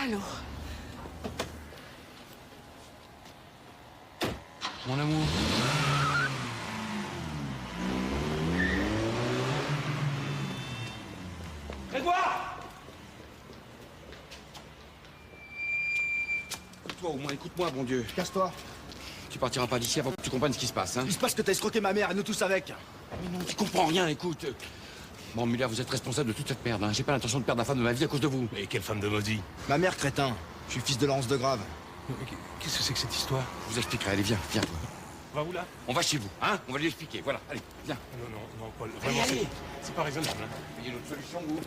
Allô? Mon amour. Grégoire! Écoute-toi au moins, écoute-moi, bon Dieu. Casse-toi. Tu partiras pas d'ici avant que tu comprennes ce qui se passe, hein? Il se passe que t'as escroqué ma mère et nous tous avec. Mais non, tu comprends rien, écoute. Bon, Muller, vous êtes responsable de toute cette merde, hein. J'ai pas l'intention de perdre la femme de ma vie à cause de vous. Mais quelle femme de maudit? Ma mère, crétin. Je suis le fils de Laurence de Grave. Qu'est-ce que c'est que cette histoire? Je vous expliquerai, allez, viens, viens, toi. On va où là? On va chez vous, hein? On va lui expliquer, voilà, allez, viens. Non, Paul, Allez, vraiment, allez. c'est pas raisonnable. Hein. Il y a une autre solution, vous?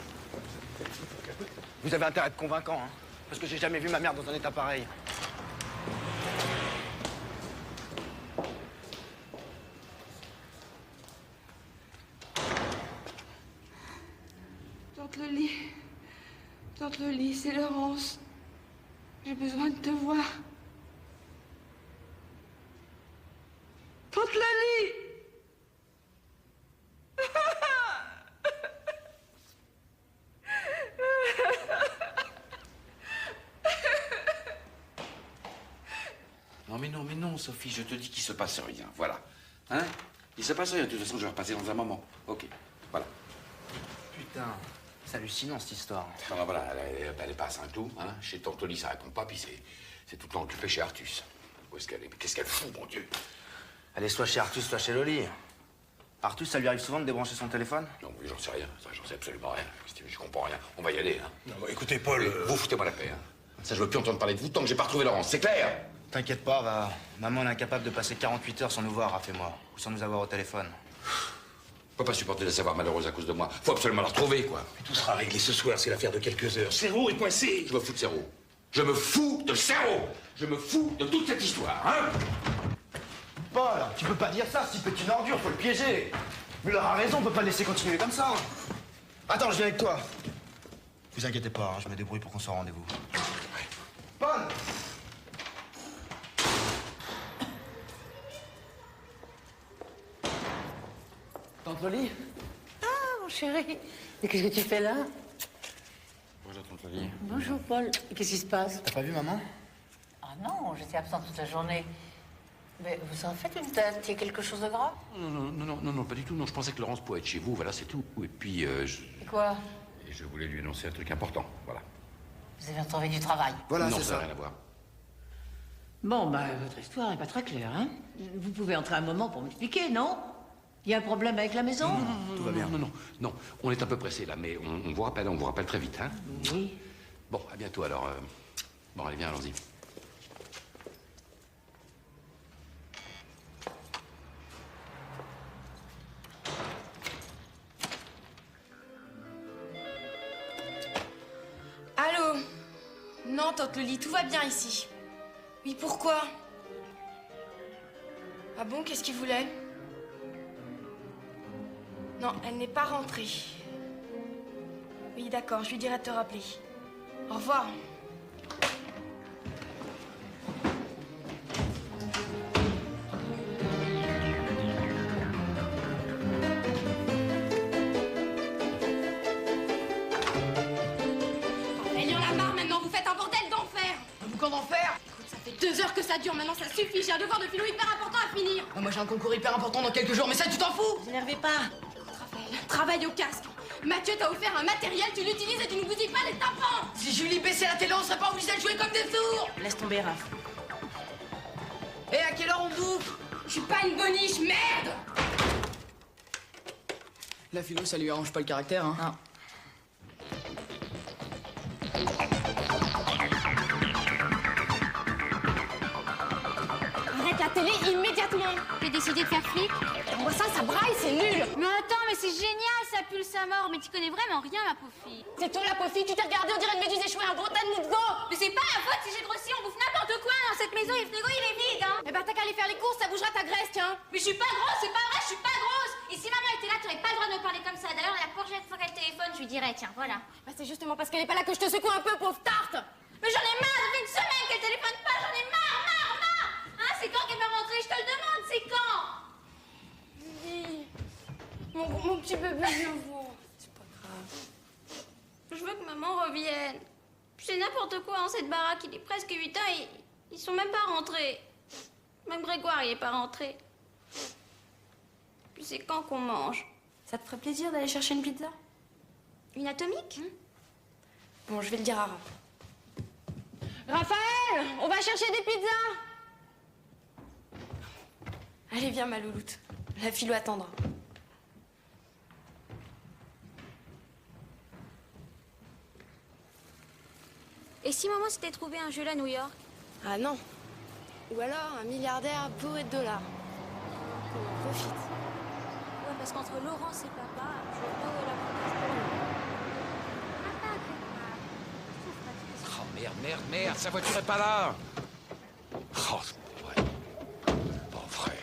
Vous avez intérêt à être convaincant, hein. Parce que j'ai jamais vu ma mère dans un état pareil. Tante Loli, c'est Laurence. J'ai besoin de te voir. Tante Loli! Non, mais non, Sophie, je te dis qu'il se passe rien, voilà. Hein? Il se passe rien, de toute façon, je vais repasser dans un moment. Ok, voilà. Putain, c'est hallucinant cette histoire. Alors voilà, elle est pas à Saint-Cloud, hein? Chez Tante Loli, ça répond pas, puis c'est tout le temps occupé chez Artus. Où est-ce qu'elle est? Qu'est-ce qu'elle fout, mon Dieu? Elle est soit chez Artus, soit chez Loli. Artus, ça lui arrive souvent de débrancher son téléphone? Non, mais j'en sais rien, ça, j'en sais absolument rien. Je comprends rien. On va y aller, hein? Non, bah, écoutez, Paul... Vous foutez-moi la paix, hein? Ça, je veux plus entendre parler de vous tant que j'ai pas retrouvé Laurence, c'est clair? T'inquiète pas, maman est incapable de passer 48 heures sans nous voir, Raph et moi. Ou sans nous avoir au téléphone. Je peux pas supporter de la savoir malheureuse à cause de moi. Faut absolument la retrouver, quoi. Mais tout sera réglé ce soir, c'est l'affaire de quelques heures. Serrault est coincé. Je me fous de Serrault. Je me fous de Serrault. Je me fous de toute cette histoire, hein? Paul, tu peux pas dire ça, si petit une ordure, faut le piéger. Mais il aura raison, on peut pas le laisser continuer comme ça. Attends, je viens avec toi. Vous inquiétez pas, hein, je me débrouille pour qu'on soit au rendez-vous. Paul! Tante Loli? Ah, mon chéri. Mais qu'est-ce que tu fais là? Bonjour, Tante Loli. Bonjour, Paul. Qu'est-ce qui se passe? T'as pas vu maman? Ah non, j'étais absente toute la journée. Mais vous en faites une tête? Il y a quelque chose de grave? Non, pas du tout. Non, je pensais que Laurence pouvait être chez vous, voilà, c'est tout. Et puis, Et quoi? je voulais lui annoncer un truc important, voilà. Vous avez retrouvé du travail? Voilà, non, c'est ça n'a ça. rien à voir. Bon, bah, votre histoire n'est pas très claire, hein? Vous pouvez entrer un moment pour m'expliquer, non? Il y a un problème avec la maison? Tout va bien. Non, on est un peu pressé là, mais on vous rappelle très vite, hein? Oui. Bon, à bientôt alors. Bon, allez, viens, allons-y. Allô? Non, Tante Loli, tout va bien ici. Oui, pourquoi? Ah bon, qu'est-ce qu'il voulait? Non, elle n'est pas rentrée. Oui, d'accord, je lui dirai de te rappeler. Au revoir. Il y en a marre maintenant, vous faites un bordel d'enfer! Vous qu'en en faire? Écoute, ça fait 2 heures que ça dure, maintenant ça suffit, j'ai un devoir de philo hyper important à finir! Moi j'ai un concours hyper important dans quelques jours, mais ça tu t'en fous? Vous énervez pas. Écoute, Raphaël, travaille au casque. Mathieu t'a offert un matériel, tu l'utilises et tu ne bousilles pas les tympans! Si Julie baissait la télé, on serait pas obligé de jouer comme des sourds! Laisse tomber, Raph. Et à quelle heure on bouffe? Je suis pas une boniche, merde! La philo, ça lui arrange pas le caractère, hein? Non. Arrête la télé immédiatement! T'es décidé de faire flic? Moi ça braille, c'est nul! Mais attends, mais c'est génial, ça pue sa mort. Mais tu connais vraiment rien, ma pauvre fille. C'est toi la pauvre fille, tu t'es regardée, on dirait une méduse échouée, un gros tas de mou de veau! Mais c'est pas ma faute si j'ai grossi, on bouffe n'importe quoi dans cette maison et le frigo il est vide, hein. Eh ben t'as qu'à aller faire les courses, ça bougera ta graisse, tiens! Mais je suis pas grosse, c'est pas vrai, je suis pas grosse. Et si maman était là, t'aurais pas le droit de me parler comme ça. D'ailleurs, la prochaine fois qu'elle téléphone, je lui dirais, tiens, voilà. Bah c'est justement parce qu'elle est pas là que je te secoue un peu, pauvre tarte! Mais j'en ai marre, ça fait une semaine qu'elle téléphone pas, j'en ai marre! Hein, c'est quand qu'elle va rentrer, je te le demande, c'est quand? Mon petit bébé, viens voir. Je veux que maman revienne. C'est n'importe quoi, hein, cette baraque. Il est presque 8 ans et ils sont même pas rentrés. Même Grégoire, il est pas rentré. Puis c'est quand qu'on mange? Ça te ferait plaisir d'aller chercher une pizza? Une atomique? Bon, je vais le dire à Raph. Raphaël, on va chercher des pizzas. Allez, viens, ma louloute. La philo attendra. Et si maman s'était trouvé un jeu à New York? Ah non. Ou alors un milliardaire bourré de dollars. On en profite. Ouais, parce qu'entre Laurence et papa, je vois pas où est l'avantage pour nous. Oh merde, sa voiture est pas là. Oh, c'est pas vrai. Pas vrai.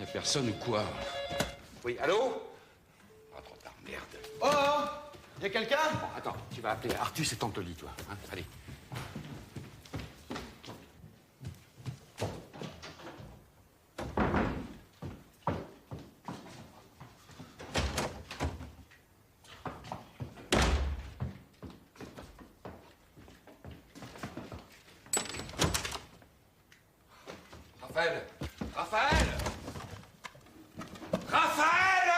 Y'a personne ou quoi? Oui, allô? Ah, trop tard, merde. Oh, y a quelqu'un? Bon, attends, tu vas appeler Artus et Tante Loli, toi. Hein? Allez. Raphaël! Raphaël! Raphaël!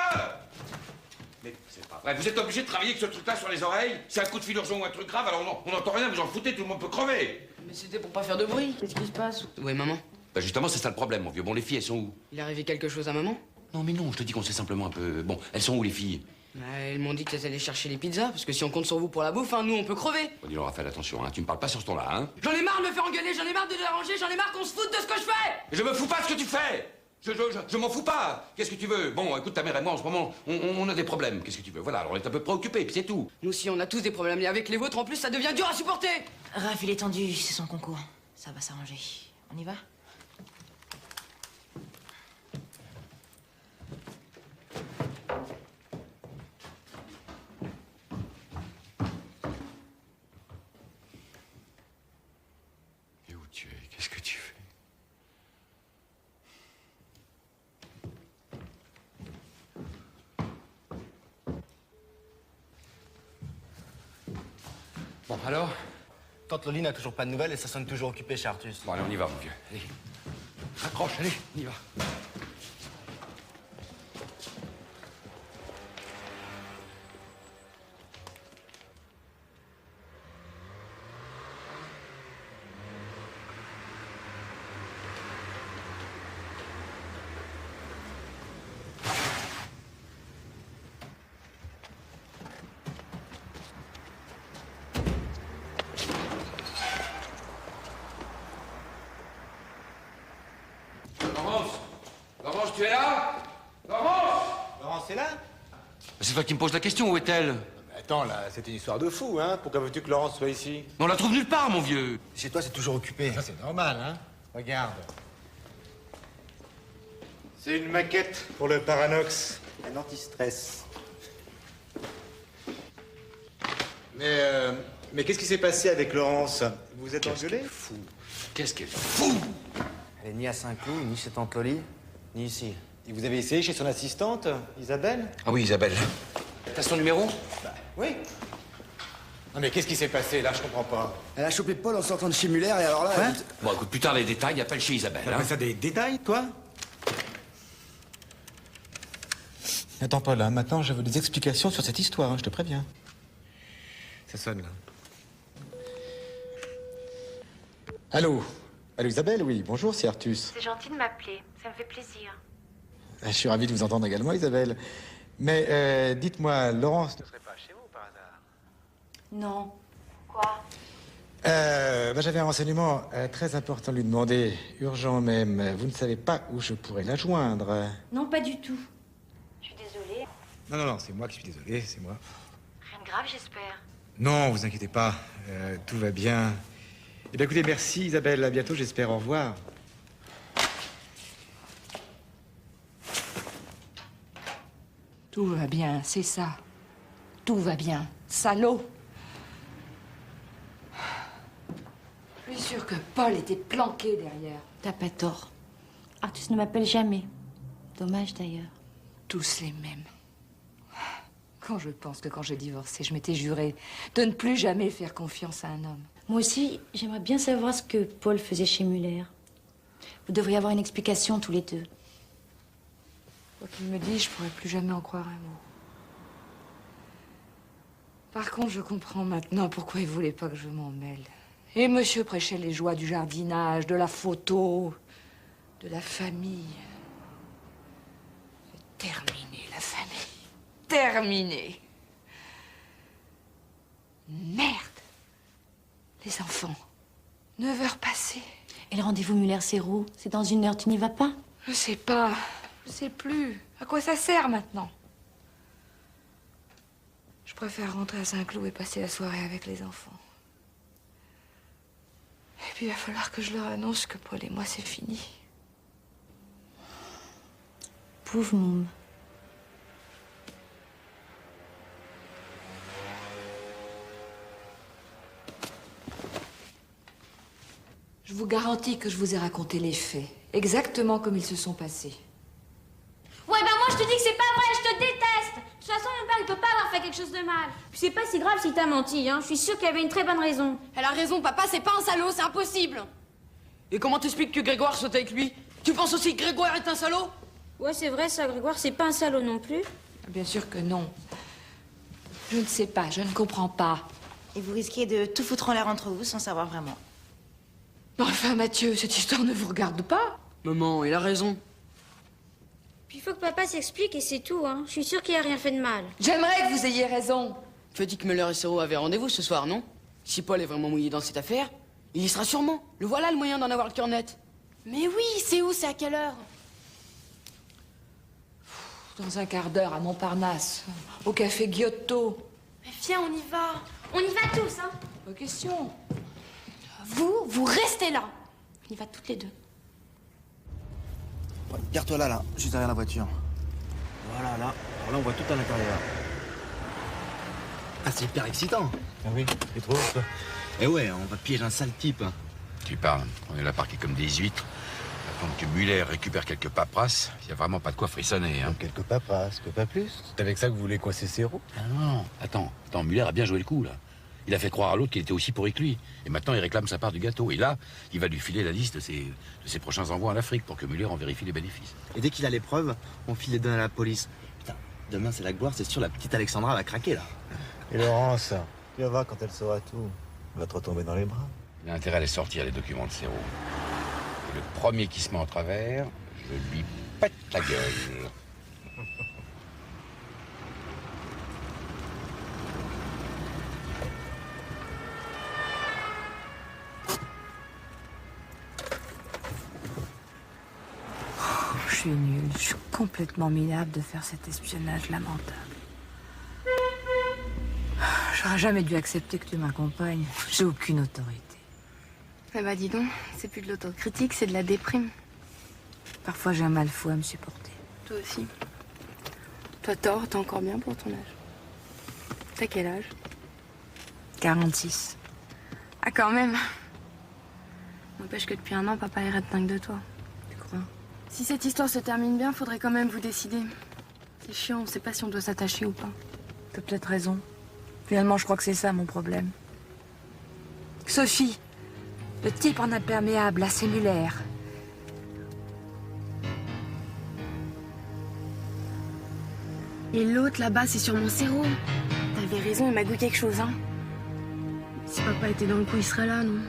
Mais c'est pas vrai, vous êtes obligé de travailler avec ce truc-là sur les oreilles? C'est un coup de fil urgent ou un truc grave, alors on n'entend rien, vous en foutez, tout le monde peut crever! Mais c'était pour pas faire de bruit. Qu'est-ce qui se passe? Ouais, maman. Bah justement, c'est ça le problème, mon vieux. Bon, les filles, elles sont où? Il est arrivé quelque chose à maman? Non, mais non, je te dis qu'on sait simplement un peu... Bon, elles sont où, les filles? Elles m'ont dit qu'elles allaient chercher les pizzas, parce que si on compte sur vous pour la bouffe, hein, nous, on peut crever. Bon, dis-leur, Raphaël, attention, hein, tu me parles pas sur ce ton-là, hein? J'en ai marre de me faire engueuler, j'en ai marre de déranger, j'en ai marre qu'on se foute de ce que je fais. Je me fous pas de ce que tu fais! Je m'en fous pas! Qu'est-ce que tu veux? Bon, écoute, ta mère et moi, en ce moment, on a des problèmes. Qu'est-ce que tu veux? Voilà, alors on est un peu préoccupés, puis c'est tout. Nous aussi, on a tous des problèmes, et avec les vôtres, en plus, ça devient dur à supporter. Raph, il est tendu, c'est son concours. Ça va s'arranger. On y va? Et où tu es? Qu'est-ce que tu fais? Bon, alors? Tante Loli n'a toujours pas de nouvelles et ça sonne toujours occupé chez Artus. Bon, allez, on y va, mon vieux. Allez. Accroche, allez, on y va. Laurence, tu es là? Laurence! Laurence, c'est là? C'est toi qui me poses la question, où est-elle? Attends, là, c'est une histoire de fou, hein? Pourquoi veux-tu que Laurence soit ici? Mais on la trouve nulle part, mon vieux. Chez toi, c'est toujours occupé. Ça, c'est normal, hein? Regarde. C'est une maquette pour le Paranox. Un anti-stress. Mais qu'est-ce qui s'est passé avec Laurence? Vous êtes engueulés? Fou. Qu'est-ce qu'elle est fou! Elle est ni à Saint-Cloud, ni chez Tante Loli, ni ici. Et vous avez essayé chez son assistante, Isabelle? Ah oui, Isabelle. T'as son numéro? Oui. Non mais qu'est-ce qui s'est passé, là? Je comprends pas. Elle a chopé Paul en sortant de chez Muller et alors là... Hein? Bon, écoute, plus tard les détails, appelle chez Isabelle. T'appelles ça des détails, toi? Attends, Paul, hein, maintenant je veux des explications sur cette histoire, hein, je te préviens. Ça sonne, là. Allô? Allô, Isabelle? Oui, bonjour, c'est Artus. C'est gentil de m'appeler, ça me fait plaisir. Je suis ravi de vous entendre également, Isabelle. Mais dites-moi, Laurence ne serait pas chez vous par hasard? Non. Quoi? J'avais un renseignement très important à lui demander, urgent même. Vous ne savez pas où je pourrais la joindre? Non, pas du tout. Je suis désolée. Non, c'est moi qui suis désolé, c'est moi. Rien de grave, j'espère. Non, vous inquiétez pas, tout va bien. Eh bien, écoutez, merci Isabelle, à bientôt, j'espère, au revoir. Tout va bien, c'est ça. Tout va bien. Salaud. Je suis sûr que Paul était planqué derrière. T'as pas tort. Artus ne m'appelle jamais. Dommage d'ailleurs. Tous les mêmes. Quand je pense que quand j'ai divorcé, je m'étais juré de ne plus jamais faire confiance à un homme. Moi aussi, j'aimerais bien savoir ce que Paul faisait chez Muller. Vous devriez avoir une explication tous les deux. Quoi qu'il me dise, je pourrais plus jamais en croire un mot. Par contre, je comprends maintenant pourquoi il voulait pas que je m'en mêle. Et monsieur prêchait les joies du jardinage, de la photo, de la famille. C'est terminé, la famille. Terminé. Merde. Les enfants. 9 heures passées. Et le rendez-vous Muller-Serrault, c'est dans 1 heure, tu n'y vas pas? Je sais pas. Je sais plus. À quoi ça sert maintenant? Je préfère rentrer à Saint-Cloud et passer la soirée avec les enfants. Et puis il va falloir que je leur annonce que Paul et moi, c'est fini. Pauvre môme. Je vous garantis que je vous ai raconté les faits, exactement comme ils se sont passés. Ouais, bah moi je te dis que c'est pas vrai, je te déteste. De toute façon, mon père il peut pas avoir fait quelque chose de mal. Puis c'est pas si grave si t'as menti, hein. Je suis sûre qu'il y avait une très bonne raison. Elle a raison, papa, c'est pas un salaud, c'est impossible. Et comment t'expliques que Grégoire soit avec lui? Tu penses aussi que Grégoire est un salaud? Ouais, c'est vrai ça, Grégoire, c'est pas un salaud non plus. Bien sûr que non. Je ne sais pas, je ne comprends pas. Et vous risquez de tout foutre en l'air entre vous sans savoir vraiment. Enfin, Mathieu, cette histoire ne vous regarde pas. Maman, il a raison. Puis il faut que papa s'explique et c'est tout, hein. Je suis sûre qu'il a rien fait de mal. J'aimerais que vous ayez raison. Tu as dit que Muller et Serrault avaient rendez-vous ce soir, non? Si Paul est vraiment mouillé dans cette affaire, il y sera sûrement. Le voilà le moyen d'en avoir le cœur net. Mais oui, c'est où, c'est à quelle heure? Dans un quart d'heure à Montparnasse, au café Giotto. Mais viens, on y va. On y va tous, hein. Pas question. Vous restez là. On y va toutes les deux. Ouais, garde-toi là, juste derrière la voiture. Voilà, là. Alors là, on voit tout à l'intérieur. Ah, c'est hyper excitant. Ah oui, tu trouves toi? Eh ouais, on va piéger un sale type. Tu parles, on est là parqués comme des huîtres. Attendre que Muller récupère quelques paperasses, il n'y a vraiment pas de quoi frissonner. Hein. Quelques papas, pas plus. C'est avec ça que vous voulez coincer Serrault? Ah non, attends, Muller a bien joué le coup, là. Il a fait croire à l'autre qu'il était aussi pourri que lui. Et maintenant, il réclame sa part du gâteau. Et là, il va lui filer la liste de ses prochains envois en Afrique pour que Muller en vérifie les bénéfices. Et dès qu'il a les preuves, on file les données à la police. Putain, demain c'est la gloire, c'est sûr, la petite Alexandra va craquer là. Et Laurence, tu vas voir quand elle saura tout. Elle va te retomber dans les bras. Il a intérêt à les sortir, les documents de Serrault. Et le premier qui se met en travers, je lui pète la gueule. Je suis nulle, je suis complètement minable de faire cet espionnage lamentable. J'aurais jamais dû accepter que tu m'accompagnes. J'ai aucune autorité. Eh bah dis donc, c'est plus de l'autocritique, c'est de la déprime. Parfois j'ai un mal fou à me supporter. Toi aussi. Toi, tort, t'es encore bien pour ton âge. T'as quel âge? 46. Ah, quand même. N'empêche que depuis 1 an, papa est dingue de toi. Tu crois? Si cette histoire se termine bien, faudrait quand même vous décider. C'est chiant, on sait pas si on doit s'attacher ou pas. T'as peut-être raison. Finalement, je crois que c'est ça mon problème. Sophie, le type en imperméable, assez Muller. Et l'autre là-bas, c'est sûrement Serrault. T'avais raison, il magouille quelque chose, hein. Si papa était dans le coup, il serait là, non?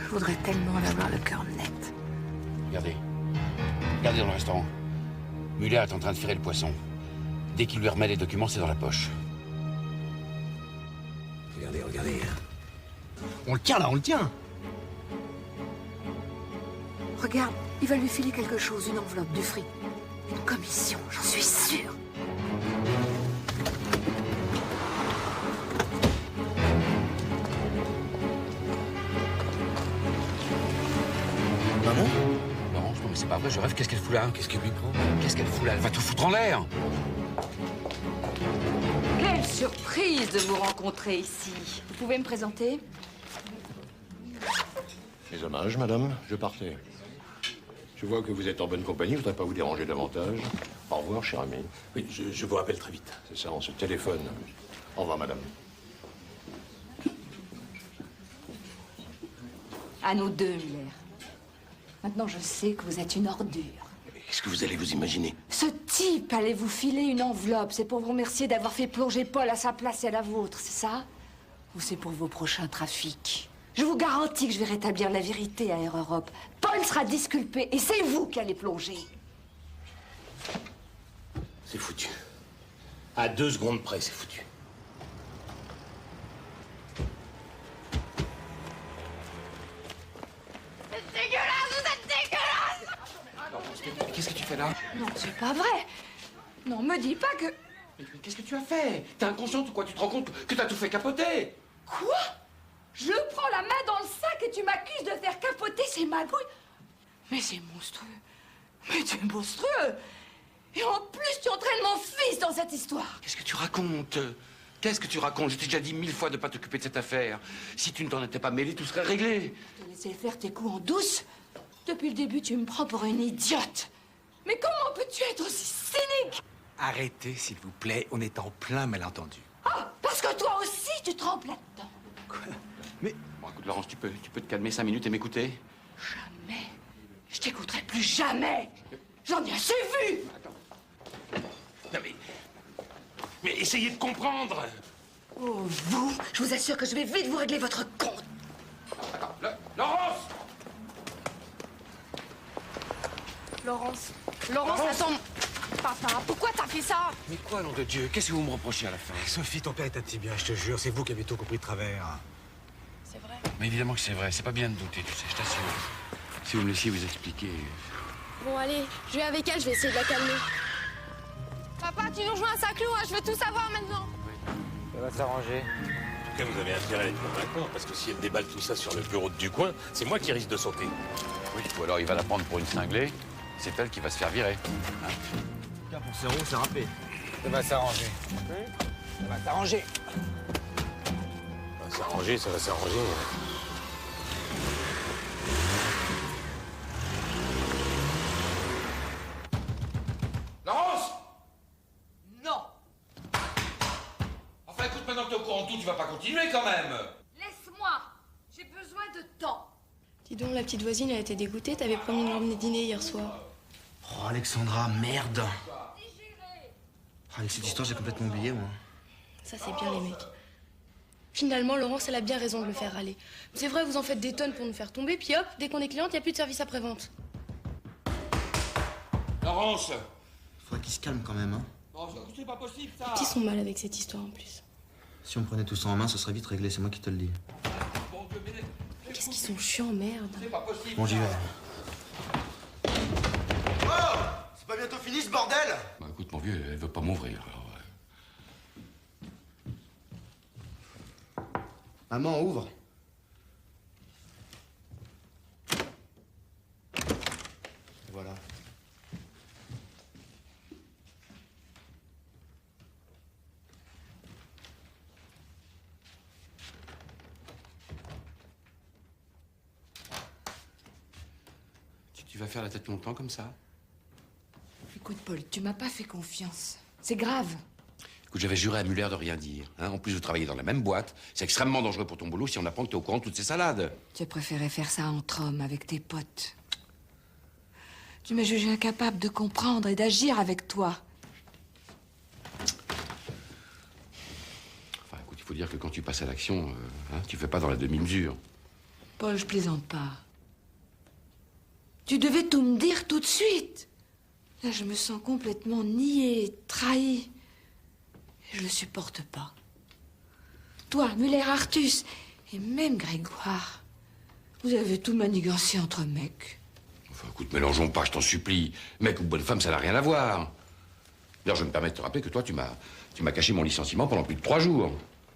Je voudrais tellement avoir le cœur net. Regardez. Regardez dans le restaurant. Muller est en train de tirer le poisson. Dès qu'il lui remet les documents, c'est dans la poche. Regardez, regardez. On le tient là, on le tient. Regarde, il va lui filer quelque chose, une enveloppe, du fric. Une commission, j'en suis sûre. Maman? Non, mais c'est pas vrai, je rêve. Qu'est-ce qu'elle fout là? Qu'est-ce qu'elle lui prend? Qu'est-ce qu'elle fout là? Elle va tout foutre en l'air. Quelle surprise de vous rencontrer ici. Vous pouvez me présenter? Mes hommages, madame, je partais. Je vois que vous êtes en bonne compagnie, je voudrais pas vous déranger davantage. Au revoir, cher ami. Oui, je vous rappelle très vite. C'est ça, on se téléphone. Au revoir, madame. À nous deux, Muller. Maintenant, je sais que vous êtes une ordure. Qu'est-ce que vous allez vous imaginer? Ce type allait vous filer une enveloppe. C'est pour vous remercier d'avoir fait plonger Paul à sa place et à la vôtre, c'est ça? Ou c'est pour vos prochains trafics? Je vous garantis que je vais rétablir la vérité à Air Europe. Paul sera disculpé et c'est vous qui allez plonger. C'est foutu. À 2 secondes près, c'est foutu. C'est dégueulasse, vous êtes dégueulasse! Qu'est-ce que tu fais là? Non, c'est pas vrai. Non, me dis pas que... Mais qu'est-ce que tu as fait? T'es inconsciente ou quoi? Tu te rends compte que t'as tout fait capoter? Quoi? Je prends la main dans le sac et tu m'accuses de faire capoter ces magouilles? Mais c'est monstrueux. Mais tu es monstrueux. Et en plus, tu entraînes mon fils dans cette histoire. Qu'est-ce que tu racontes? Qu'est-ce que tu racontes? Je t'ai déjà dit 1000 fois de pas t'occuper de cette affaire. Si tu ne t'en étais pas mêlé, tout serait réglé. Je te laissais faire tes coups en douce. Depuis le début, tu me prends pour une idiote. Mais comment peux-tu être aussi cynique? Arrêtez, s'il vous plaît, on est en plein malentendu. Ah, parce que toi aussi, tu trempes là-dedans. Quoi? Mais... Bon, écoute, Laurence, tu peux te calmer 5 minutes et m'écouter? Jamais. Je t'écouterai plus jamais. J'en ai assez vu. Non, mais essayez de comprendre. Oh, vous, je vous assure que je vais vite vous régler votre compte. Attends, Laurence! Laurence, attends. Papa, pourquoi t'as fait ça? Mais quoi, nom de Dieu? Qu'est-ce que vous me reprochez à la fin? Sophie, ton père est un petit bien, je te jure. C'est vous qui avez tout compris de travers. C'est vrai. Mais évidemment que c'est vrai. C'est pas bien de douter, tu sais, je t'assure. Si vous me laissiez vous expliquer... Bon, allez, je vais avec elle, je vais essayer de la calmer. Papa, tu nous rejoins à Saint-Cloud, hein, je veux tout savoir maintenant. Ça va s'arranger. En tout cas, vous avez intérêt à être convaincant, parce que si elle déballe tout ça sur le bureau du coin, c'est moi qui risque de sauter. Oui, ou alors il va la prendre pour une cinglée. C'est elle qui va se faire virer. Tiens, pour Serrault, c'est râpé. Ça va s'arranger. Ça va s'arranger. Ça va s'arranger, ça va s'arranger. Laurence! Non. Enfin, écoute, maintenant que t'es au courant de tout, tu vas pas continuer quand même. Laisse-moi. J'ai besoin de temps. Dis donc, la petite voisine, elle a été dégoûtée, t'avais promis de l'emmener dîner hier soir. Oh, Alexandra, merde. Avec cette histoire, j'ai complètement oublié, moi. Ça, c'est bien, les mecs. Finalement, Laurence, elle a bien raison de le faire aller. C'est vrai, vous en faites des tonnes pour nous faire tomber, puis hop, dès qu'on est cliente, il n'y a plus de service après-vente. Laurence! Faudrait qu'il se calme quand même, hein. Non, c'est pas possible, ça. Les petits sont mal avec cette histoire, en plus. Si on prenait tout ça en main, ce serait vite réglé, c'est moi qui te le dis. Bon Dieu, mais... Qu'est-ce qu'ils sont chiants, merde. C'est pas possible. Bon, j'y vais. Oh! C'est pas bientôt fini, ce bordel? Bah écoute, mon vieux, elle veut pas m'ouvrir, alors... Maman, ouvre. Et voilà. Tu vas faire la tête longtemps comme ça? Écoute, Paul, tu m'as pas fait confiance. C'est grave. Écoute, j'avais juré à Muller de rien dire. Hein. En plus, vous travaillez dans la même boîte. C'est extrêmement dangereux pour ton boulot si on apprend que t'es au courant de toutes ces salades. Tu préférais faire ça entre hommes, avec tes potes. Tu m'as jugé incapable de comprendre et d'agir avec toi. Enfin, écoute, il faut dire que quand tu passes à l'action, tu fais pas dans la demi-mesure. Paul, je plaisante pas. Tu devais tout me dire tout de suite. Là, je me sens complètement niée, trahie. Et je le supporte pas. Toi, Muller, Artus, et même Grégoire, vous avez tout manigancé entre mecs. Enfin, écoute, mélangeons pas, je t'en supplie. Mec ou bonne femme, ça n'a rien à voir. D'ailleurs, je me permets de te rappeler que toi, tu m'as caché mon licenciement pendant plus de 3 jours.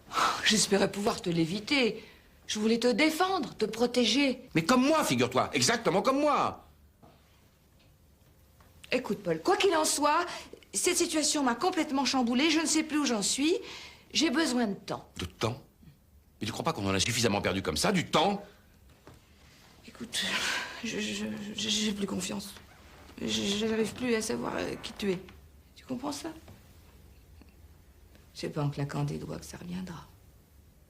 Oh, j'espérais pouvoir te l'éviter. Je voulais te défendre, te protéger. Mais comme moi, figure-toi, exactement comme moi. Écoute, Paul, quoi qu'il en soit, cette situation m'a complètement chamboulée. Je ne sais plus où j'en suis. J'ai besoin de temps. De temps? Mais tu crois pas qu'on en a suffisamment perdu comme ça, du temps? Écoute, j'ai plus confiance. Je n'arrive plus à savoir qui tu es. Tu comprends ça? C'est pas en claquant des doigts que ça reviendra.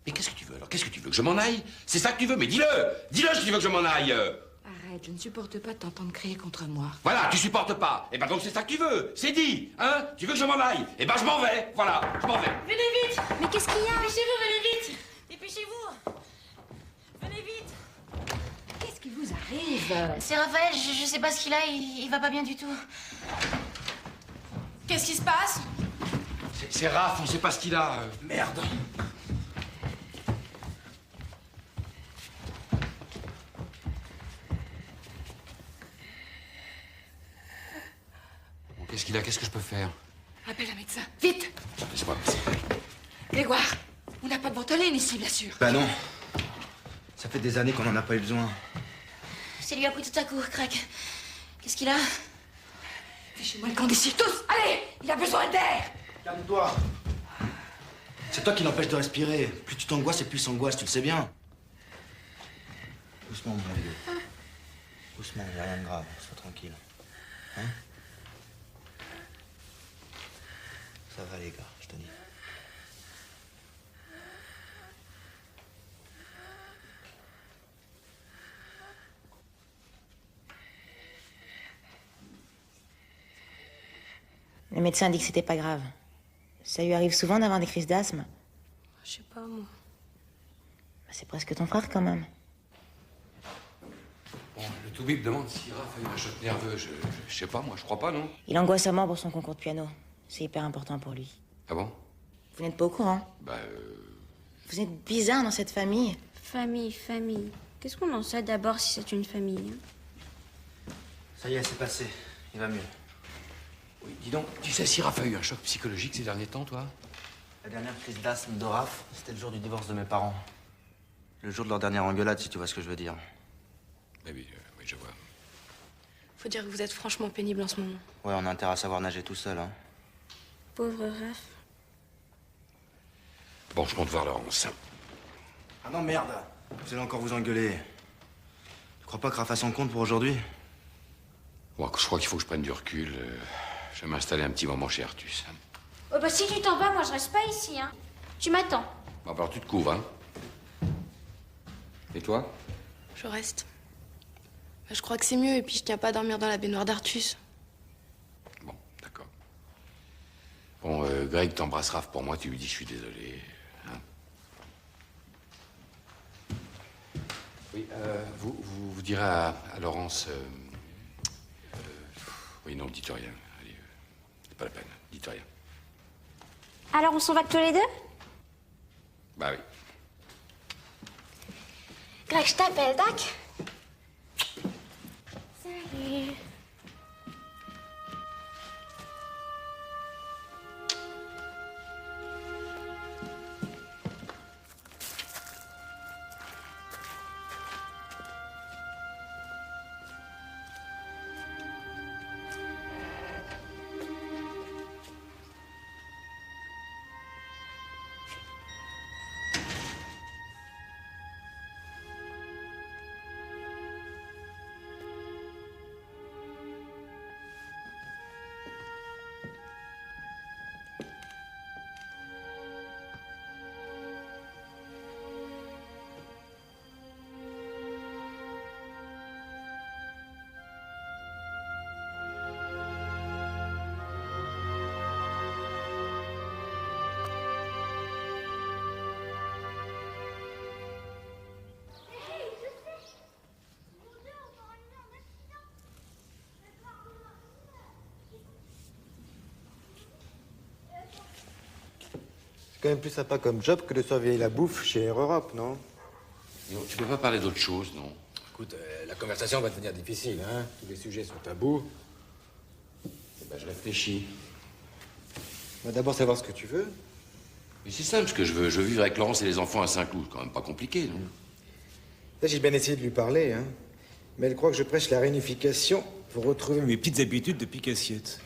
Mais qu'est-ce que tu veux alors? Qu'est-ce que tu veux? Que je m'en aille? C'est ça que tu veux? Mais dis-le! Dis-le si tu veux que je m'en aille! Arrête, je ne supporte pas de t'entendre crier contre moi. Voilà, tu supportes pas. Et ben donc c'est ça que tu veux. C'est dit, hein? Tu veux que je m'en aille? Et ben je m'en vais. Voilà, je m'en vais. Venez vite. Mais qu'est-ce qu'il y a? Dépêchez-vous, venez vite. Dépêchez-vous. Venez vite. Qu'est-ce qui vous arrive? C'est Raphaël, je sais pas ce qu'il a, il va pas bien du tout. Qu'est-ce qui se passe? C'est Raph, on sait pas ce qu'il a. Merde. Bon, qu'est-ce qu'il a? Qu'est-ce que je peux faire? Appelle un médecin, vite! Laisse-moi. Grégoire, on n'a pas de ventoline ici, bien sûr. Bah non. Ça fait des années qu'on en a pas eu besoin. Ça lui a pris tout à coup, Crac. Qu'est-ce qu'il a? Fichez-moi le camp d'ici, tous! Allez! Il a besoin d'air! Calme-toi. C'est toi qui l'empêche de respirer. Plus tu t'angoisses et plus il s'angoisse, tu le sais bien. Doucement, mon vieux. Doucement, il n'y a rien de grave. Sois tranquille. Hein? Ça va, les gars, je te dis. Le médecin dit que c'était pas grave. Ça lui arrive souvent d'avoir des crises d'asthme. Je sais pas, moi. C'est presque ton frère, quand même. Bon, le toubib demande si Raph a eu un choc nerveux. Je sais pas, moi, je crois pas, non? Il angoisse à mort pour son concours de piano. C'est hyper important pour lui. Ah bon? Vous n'êtes pas au courant? Bah, Vous êtes bizarre dans cette famille. Famille. Qu'est-ce qu'on en sait d'abord si c'est une famille? Ça y est, c'est passé. Il va mieux. Oui, dis donc, tu sais si Raph a eu un choc psychologique ces derniers temps, toi? La dernière crise d'asthme de Raph, c'était le jour du divorce de mes parents. Le jour de leur dernière engueulade, si tu vois ce que je veux dire. Oui, je vois. Faut dire que vous êtes franchement pénible en ce moment. Ouais, on a intérêt à savoir nager tout seul, hein. Pauvre Raph. Bon, je compte voir Laurence. Ah non, merde. Vous allez encore vous engueuler. Tu crois pas que Raph a son compte pour aujourd'hui? Bon, je crois qu'il faut que je prenne du recul. Je vais m'installer un petit moment chez Artus. Oh bah si tu t'en vas, moi je reste pas ici, hein. Tu m'attends. Bon, alors tu te couvres, hein? Et toi? Je reste. Bah, je crois que c'est mieux, et puis je tiens pas à dormir dans la baignoire d'Artus. Bon, d'accord. Bon, Greg t'embrasse Raph pour moi, tu lui dis je suis désolé. Hein? Oui, vous direz à Laurence... oui, non, dites rien. Allez, c'est pas la peine, dites rien. Alors on s'en va que tous les deux? Bah oui. Greg, je t'appelle, Dac. Salut. C'est quand même plus sympa comme job que de surveiller la bouffe chez Air Europe, non? Non, tu peux pas parler d'autre chose, non? Écoute, la conversation va devenir difficile, hein? Tous les sujets sont tabous. Eh ben, je réfléchis. On va d'abord savoir ce que tu veux. Mais c'est simple ce que je veux. Je veux vivre avec Laurence et les enfants à Saint-Cloud. Quand même pas compliqué, non? Là, j'ai bien essayé de lui parler, hein. Mais elle croit que je prêche la réunification pour retrouver mes petites habitudes de pique-assiette.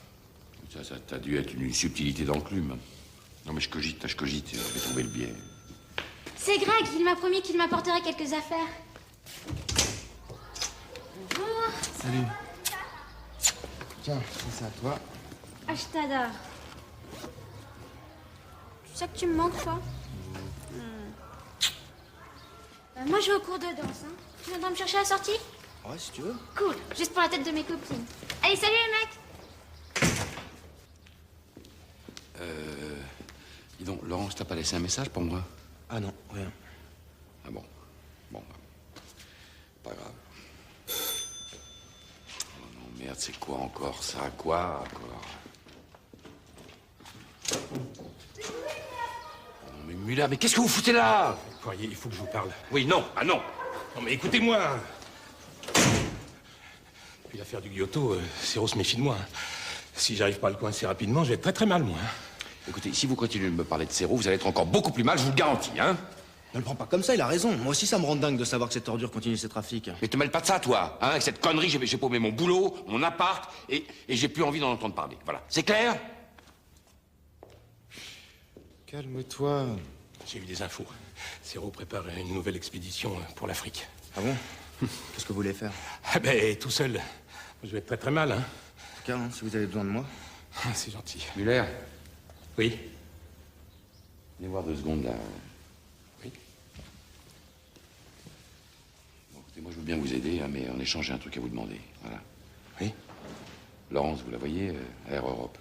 Ça t'a dû être une subtilité d'enclume. Non, mais je cogite, je vais trouver le biais. C'est Greg, il m'a promis qu'il m'apporterait quelques affaires. Bonjour. Salut. Tiens, c'est ça, toi. Ah, je t'adore. Tu sais que tu me manques, toi? Moi, je vais au cours de danse, hein. Tu viendras me chercher à la sortie? Ouais, si tu veux. Cool, juste pour la tête de mes copines. Allez, salut les mecs! Dis donc, Laurence t'a pas laissé un message pour moi? Ah non, rien. Ah bon? Bon, pas grave. Oh non, merde, c'est quoi encore ça? Quoi encore? Oh, mais Muller, mais qu'est-ce que vous foutez là? Poirier, il faut que je vous parle. Oui, non, ah non. Non, mais écoutez-moi. Puis l'affaire du Giotto, Serrault se méfie de moi. Si j'arrive pas à le coincer rapidement, je vais être très très mal, moi. Écoutez, si vous continuez de me parler de Serrault, vous allez être encore beaucoup plus mal, je vous le garantis, hein? Ne le prends pas comme ça, il a raison. Moi aussi, ça me rend dingue de savoir que cette ordure continue ses trafics. Mais te mêle pas de ça, toi, hein? Avec cette connerie, j'ai paumé mon boulot, mon appart, et j'ai plus envie d'en entendre parler. Voilà. C'est clair? Calme-toi. J'ai eu des infos. Serrault prépare une nouvelle expédition pour l'Afrique. Ah bon? Qu'est-ce que vous voulez faire? Ah ben, tout seul. Je vais être très très mal, hein. En tout cas, hein, si vous avez besoin de moi. Ah, c'est gentil. Muller? Oui? Venez voir 2 secondes, là. Oui? Bon, écoutez, moi, je veux bien vous aider, hein, mais en échange, j'ai un truc à vous demander. Voilà. Oui? Laurence, vous la voyez, Air Europe?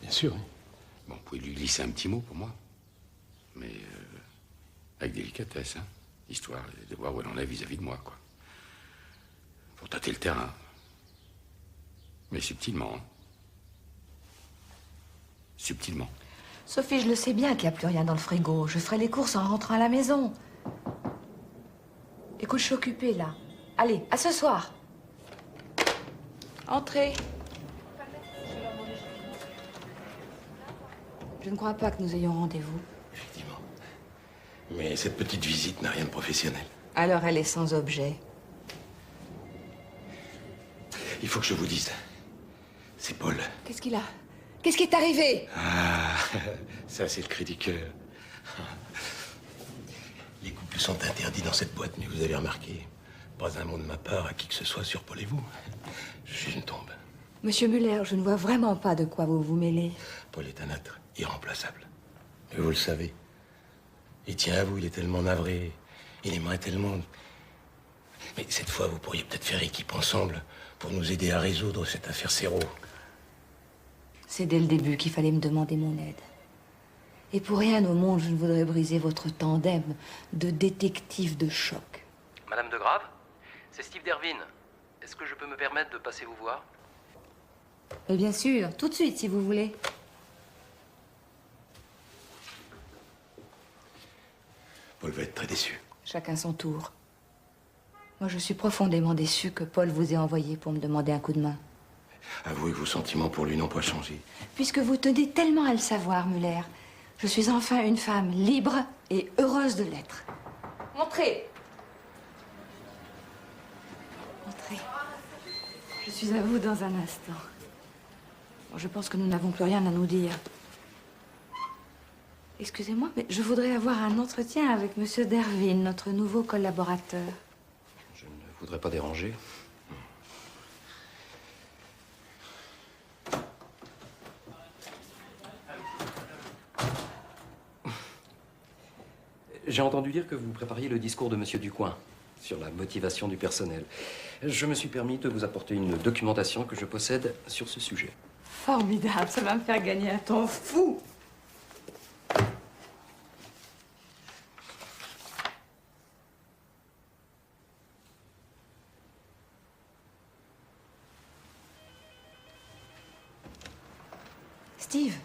Bien sûr, oui. Bon, vous pouvez lui glisser un petit mot pour moi. Mais avec délicatesse, hein. Histoire de voir où elle en est vis-à-vis de moi, quoi. Pour tâter le terrain. Mais subtilement, hein. Subtilement. Sophie, je le sais bien qu'il n'y a plus rien dans le frigo. Je ferai les courses en rentrant à la maison. Écoute, je suis occupée, là. Allez, à ce soir. Entrez. Je ne crois pas que nous ayons rendez-vous. Effectivement. Mais cette petite visite n'a rien de professionnel. Alors elle est sans objet. Il faut que je vous dise. C'est Paul. Qu'est-ce qu'il a? Qu'est-ce qui est arrivé? Ah, ça c'est le cri du cœur. Les couples sont interdits dans cette boîte, mais vous avez remarqué, pas un mot de ma part à qui que ce soit sur Paul et vous. Je suis une tombe. Monsieur Muller, je ne vois vraiment pas de quoi vous vous mêlez. Paul est un être irremplaçable. Mais vous le savez. Il tient à vous, il est tellement navré. Il aimerait tellement... Mais cette fois, vous pourriez peut-être faire équipe ensemble pour nous aider à résoudre cette affaire Serrault. C'est dès le début qu'il fallait me demander mon aide. Et pour rien au monde, je ne voudrais briser votre tandem de détective de choc. Madame de Grave, c'est Steve Dervine. Est-ce que je peux me permettre de passer vous voir? Mais bien sûr, tout de suite, si vous voulez. Paul va être très déçu. Chacun son tour. Moi, je suis profondément déçue que Paul vous ait envoyé pour me demander un coup de main. Avouez que vos sentiments pour lui n'ont pas changé. Puisque vous tenez tellement à le savoir, Muller, je suis enfin une femme libre et heureuse de l'être. Entrez. Entrez. Je suis à vous dans un instant. Bon, je pense que nous n'avons plus rien à nous dire. Excusez-moi, mais je voudrais avoir un entretien avec Monsieur Dervine, notre nouveau collaborateur. Je ne voudrais pas déranger. J'ai entendu dire que vous prépariez le discours de Monsieur Ducoing sur la motivation du personnel. Je me suis permis de vous apporter une documentation que je possède sur ce sujet. Formidable, ça va me faire gagner un temps fou. Steve.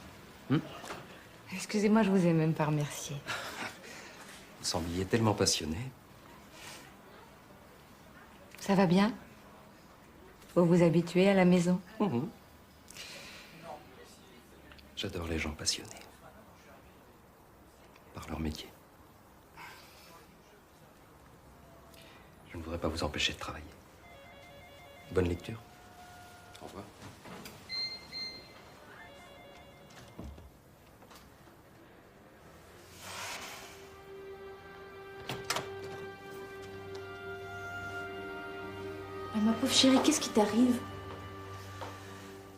Excusez-moi, je vous ai même pas remercié. Vous sembliez tellement passionné. Ça va bien? Vous vous habituez à la maison? J'adore les gens passionnés par leur métier. Je ne voudrais pas vous empêcher de travailler. Bonne lecture. Au revoir. Mais ma pauvre chérie, qu'est-ce qui t'arrive?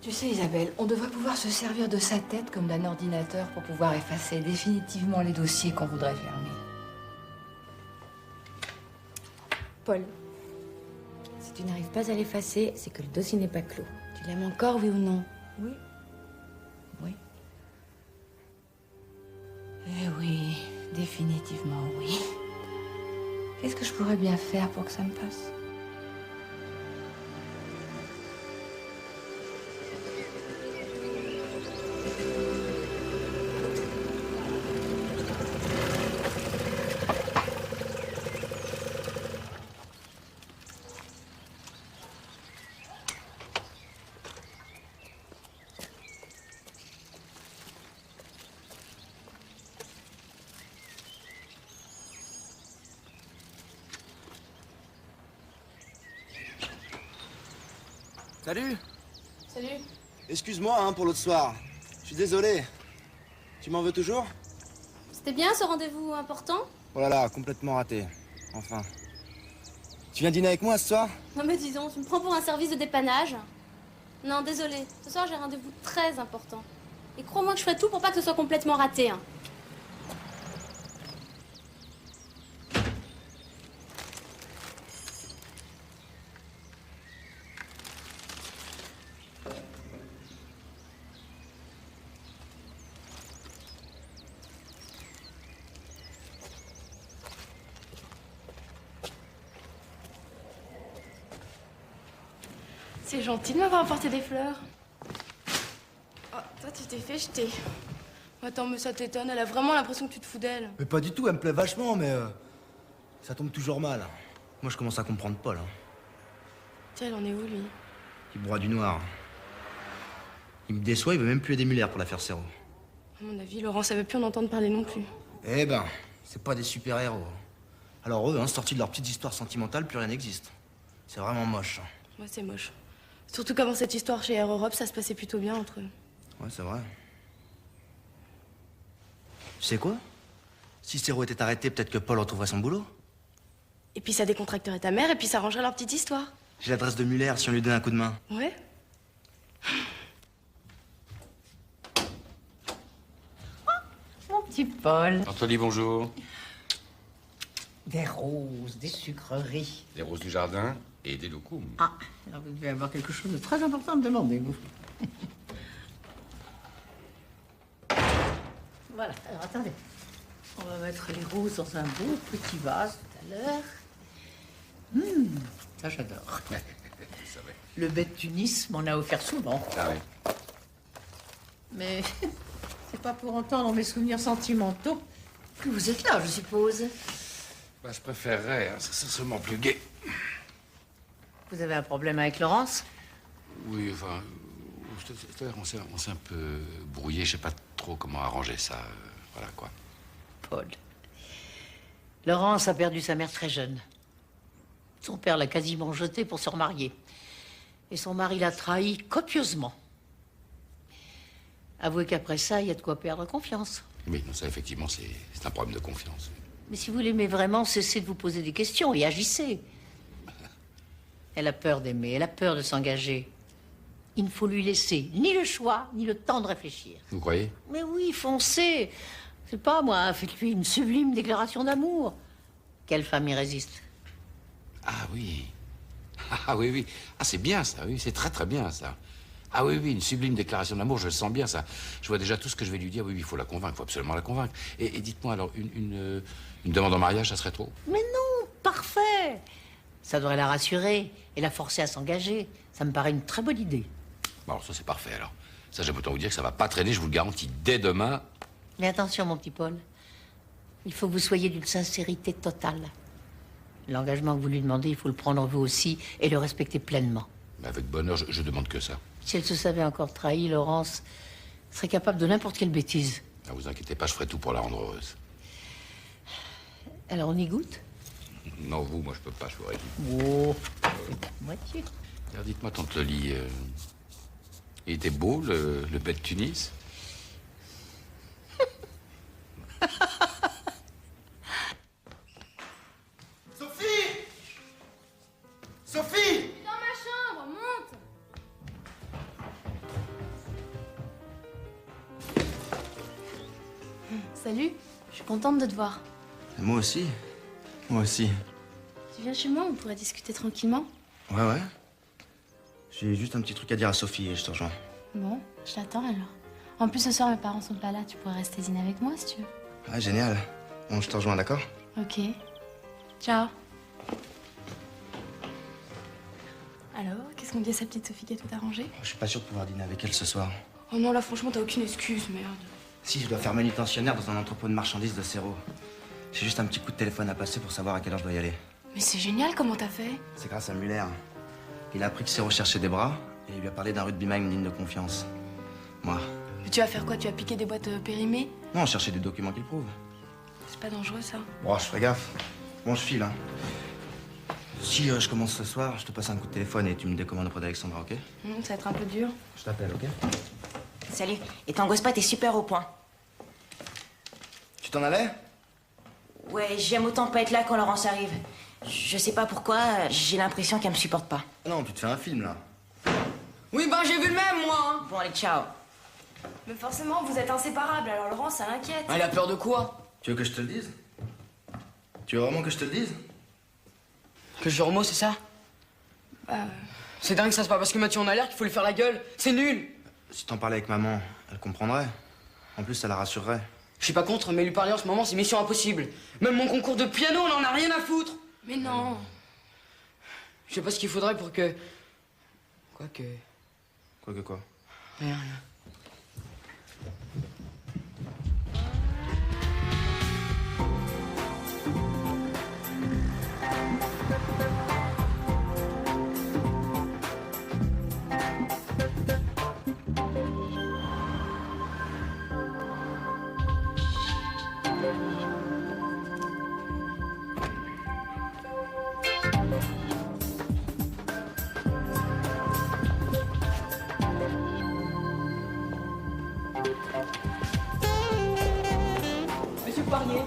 Tu sais, Isabelle, on devrait pouvoir se servir de sa tête comme d'un ordinateur pour pouvoir effacer définitivement les dossiers qu'on voudrait fermer. Paul, si tu n'arrives pas à l'effacer, c'est que le dossier n'est pas clos. Tu l'aimes encore, oui ou non? Oui. Oui. Eh oui, définitivement oui. Qu'est-ce que je pourrais bien faire pour que ça me passe? Salut. Salut. Excuse-moi hein, pour l'autre soir. Je suis désolé. Tu m'en veux toujours? C'était bien ce rendez-vous important? Oh là là, complètement raté. Enfin. Tu viens dîner avec moi ce soir? Non mais disons, tu me prends pour un service de dépannage? Non, désolé. Ce soir, j'ai un rendez-vous très important. Et crois-moi que je ferai tout pour pas que ce soit complètement raté. Hein. C'est gentil de m'avoir apporté des fleurs. Oh, toi, tu t'es fait jeter. Attends, mais ça t'étonne, elle a vraiment l'impression que tu te fous d'elle. Mais pas du tout, elle me plaît vachement, mais ça tombe toujours mal. Moi, je commence à comprendre Paul. Hein. Tiens, elle en est où, lui? Il broie du noir. Il me déçoit, il veut même plus aider Muller pour l'affaire Serrault. À mon avis, Laurent, ça veut plus en entendre parler non plus. Eh ben, c'est pas des super-héros. Alors eux, hein, sortis de leur petite histoire sentimentale, plus rien n'existe. C'est vraiment moche. Ouais, c'est moche. Surtout qu'avant cette histoire chez Air Europe, ça se passait plutôt bien entre eux. Ouais, c'est vrai. Tu sais quoi? Si Serrault était arrêté, peut-être que Paul retrouverait son boulot. Et puis ça décontracterait ta mère, et puis ça arrangerait leur petite histoire. J'ai l'adresse de Muller si on lui donne un coup de main. Ouais. Mon petit Paul. Anthony, bonjour. Des roses, des sucreries. Des roses du jardin et des loukoums. Ah, alors vous devez avoir quelque chose de très important à me demander, vous. Voilà, alors attendez. On va mettre les roses dans un beau petit vase tout à l'heure. Ça j'adore. Le bête Tunis m'en a offert souvent. Ah oui. Mais c'est pas pour entendre mes souvenirs sentimentaux que vous êtes là, je suppose. Bah, je préférerais, hein, ça serait seulement plus gai. Vous avez un problème avec Laurence? Oui, enfin, on s'est un peu brouillé, je sais pas trop comment arranger ça, voilà quoi. Paul. Laurence a perdu sa mère très jeune. Son père l'a quasiment jetée pour se remarier. Et son mari l'a trahi copieusement. Avouez qu'après ça, il y a de quoi perdre confiance. Oui, non, ça effectivement, c'est un problème de confiance. Mais si vous l'aimez vraiment, cessez de vous poser des questions et agissez. Elle a peur d'aimer, elle a peur de s'engager. Il ne faut lui laisser ni le choix, ni le temps de réfléchir. Vous croyez? Mais oui, foncez. C'est pas moi, faites-lui une sublime déclaration d'amour. Quelle femme y résiste? Ah oui. Ah oui, oui. Ah, c'est bien ça, oui, c'est très très bien ça. Ah oui, oui, une sublime déclaration d'amour, je le sens bien ça. Je vois déjà tout ce que je vais lui dire. Oui, oui, il faut la convaincre, il faut absolument la convaincre. Et dites-moi alors, une demande en mariage, ça serait trop? Mais non, parfait. Ça devrait la rassurer et la forcer à s'engager. Ça me paraît une très bonne idée. Bon, alors ça c'est parfait alors. Ça, j'aime autant vous dire que ça va pas traîner, je vous le garantis, dès demain. Mais attention, mon petit Paul. Il faut que vous soyez d'une sincérité totale. L'engagement que vous lui demandez, il faut le prendre vous aussi et le respecter pleinement. Mais avec bonheur, je demande que ça. Si elle se savait encore trahie, Laurence serait capable de n'importe quelle bêtise. Ne vous inquiétez pas, je ferai tout pour la rendre heureuse. Alors on y goûte? Non, vous, moi je peux pas, je ferai tout. Oh, moitié. Alors dites-moi, tante Loli, il était beau, le bête Tunis? Sophie! Sophie! Dans Salut, je suis contente de te voir. Moi aussi. Moi aussi. Tu viens chez moi, on pourrait discuter tranquillement. Ouais. J'ai juste un petit truc à dire à Sophie et je te rejoins. Bon, je t'attends alors. En plus, ce soir, mes parents sont pas là. Tu pourrais rester dîner avec moi si tu veux. Ah, génial. Bon, je te rejoins, d'accord? Ok. Ciao. Alors, qu'est-ce qu'on dit à sa petite Sophie qui a tout arrangé? Je suis pas sûr de pouvoir dîner avec elle ce soir. Oh non, là, franchement, t'as aucune excuse, merde. Si, je dois faire manutentionnaire dans un entrepôt de marchandises de Serrault. J'ai juste un petit coup de téléphone à passer pour savoir à quelle heure je dois y aller. Mais c'est génial, comment t'as fait? C'est grâce à Muller. Il a appris que Serrault cherchait des bras et il lui a parlé d'un rugbyman digne de confiance. Moi. Mais tu vas faire quoi? Tu vas piquer des boîtes périmées? Non, chercher des documents qui le prouvent. C'est pas dangereux, ça? Bon, je fais gaffe. Bon, je file, hein. Si je commence ce soir, je te passe un coup de téléphone et tu me décommandes auprès d'Alexandra, ok? Ça va être un peu dur. Je t'appelle, ok? Salut. Et t'angoisses pas, t'es super au point. Tu t'en allais? Ouais, j'aime autant pas être là quand Laurence arrive. Je sais pas pourquoi, j'ai l'impression qu'elle me supporte pas. Non, tu te fais un film, là. Oui, ben j'ai vu le même, moi. Bon, allez, ciao. Mais forcément, vous êtes inséparables, alors Laurent, ça l'inquiète. Elle a peur de quoi? Tu veux que je te le dise? Tu veux vraiment que je te le dise? Que je remots, c'est ça? C'est dingue, ça, c'est pas parce que Mathieu en a l'air qu'il faut lui faire la gueule. C'est nul! Si t'en parlais avec maman, elle comprendrait. En plus, ça la rassurerait. Je suis pas contre, mais lui parler en ce moment, c'est mission impossible. Même mon concours de piano, on en a rien à foutre! Mais non! Je sais pas ce qu'il faudrait pour que... Quoique... Quoique quoi? Rien.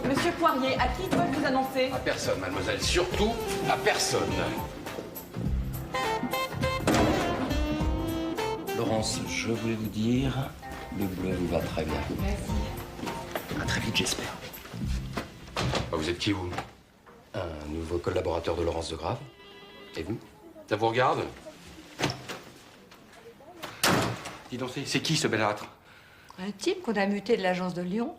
Monsieur Poirier, à qui dois-je vous annoncer? À personne, mademoiselle. Surtout à personne. Laurence, je voulais vous dire, le bleu vous va très bien. Merci. À très vite, j'espère. Vous êtes qui, vous? Un nouveau collaborateur de Laurence de Grave. Et vous? Ça vous regarde? Dis donc, c'est qui, ce belâtre? Un type qu'on a muté de l'agence de Lyon.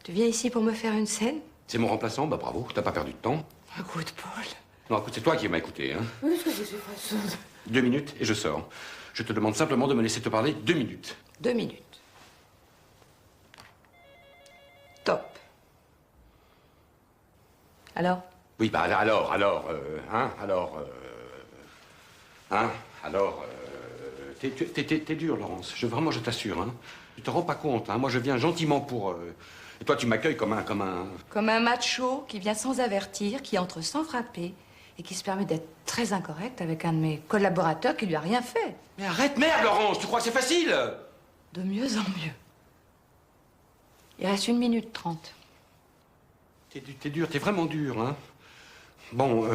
Tu viens ici pour me faire une scène? C'est mon remplaçant? Bah bravo, t'as pas perdu de temps. Écoute, Paul. Non, écoute, c'est toi qui m'as écouté, hein. Qu'est-ce que c'est façon? 2 minutes et je sors. Je te demande simplement de me laisser te parler 2 minutes. 2 minutes. Top. Alors? Oui, bah alors, t'es dur, Laurence. Vraiment, je t'assure, hein. Tu te rends pas compte, hein. Moi, je viens gentiment pour... Et toi, tu m'accueilles comme un... Comme un macho qui vient sans avertir, qui entre sans frapper et qui se permet d'être très incorrect avec un de mes collaborateurs qui lui a rien fait. Mais arrête, merde, Laurence, tu crois que c'est facile? De mieux en mieux. Il reste 1 minute 30. T'es dur, t'es vraiment dur, hein. Bon,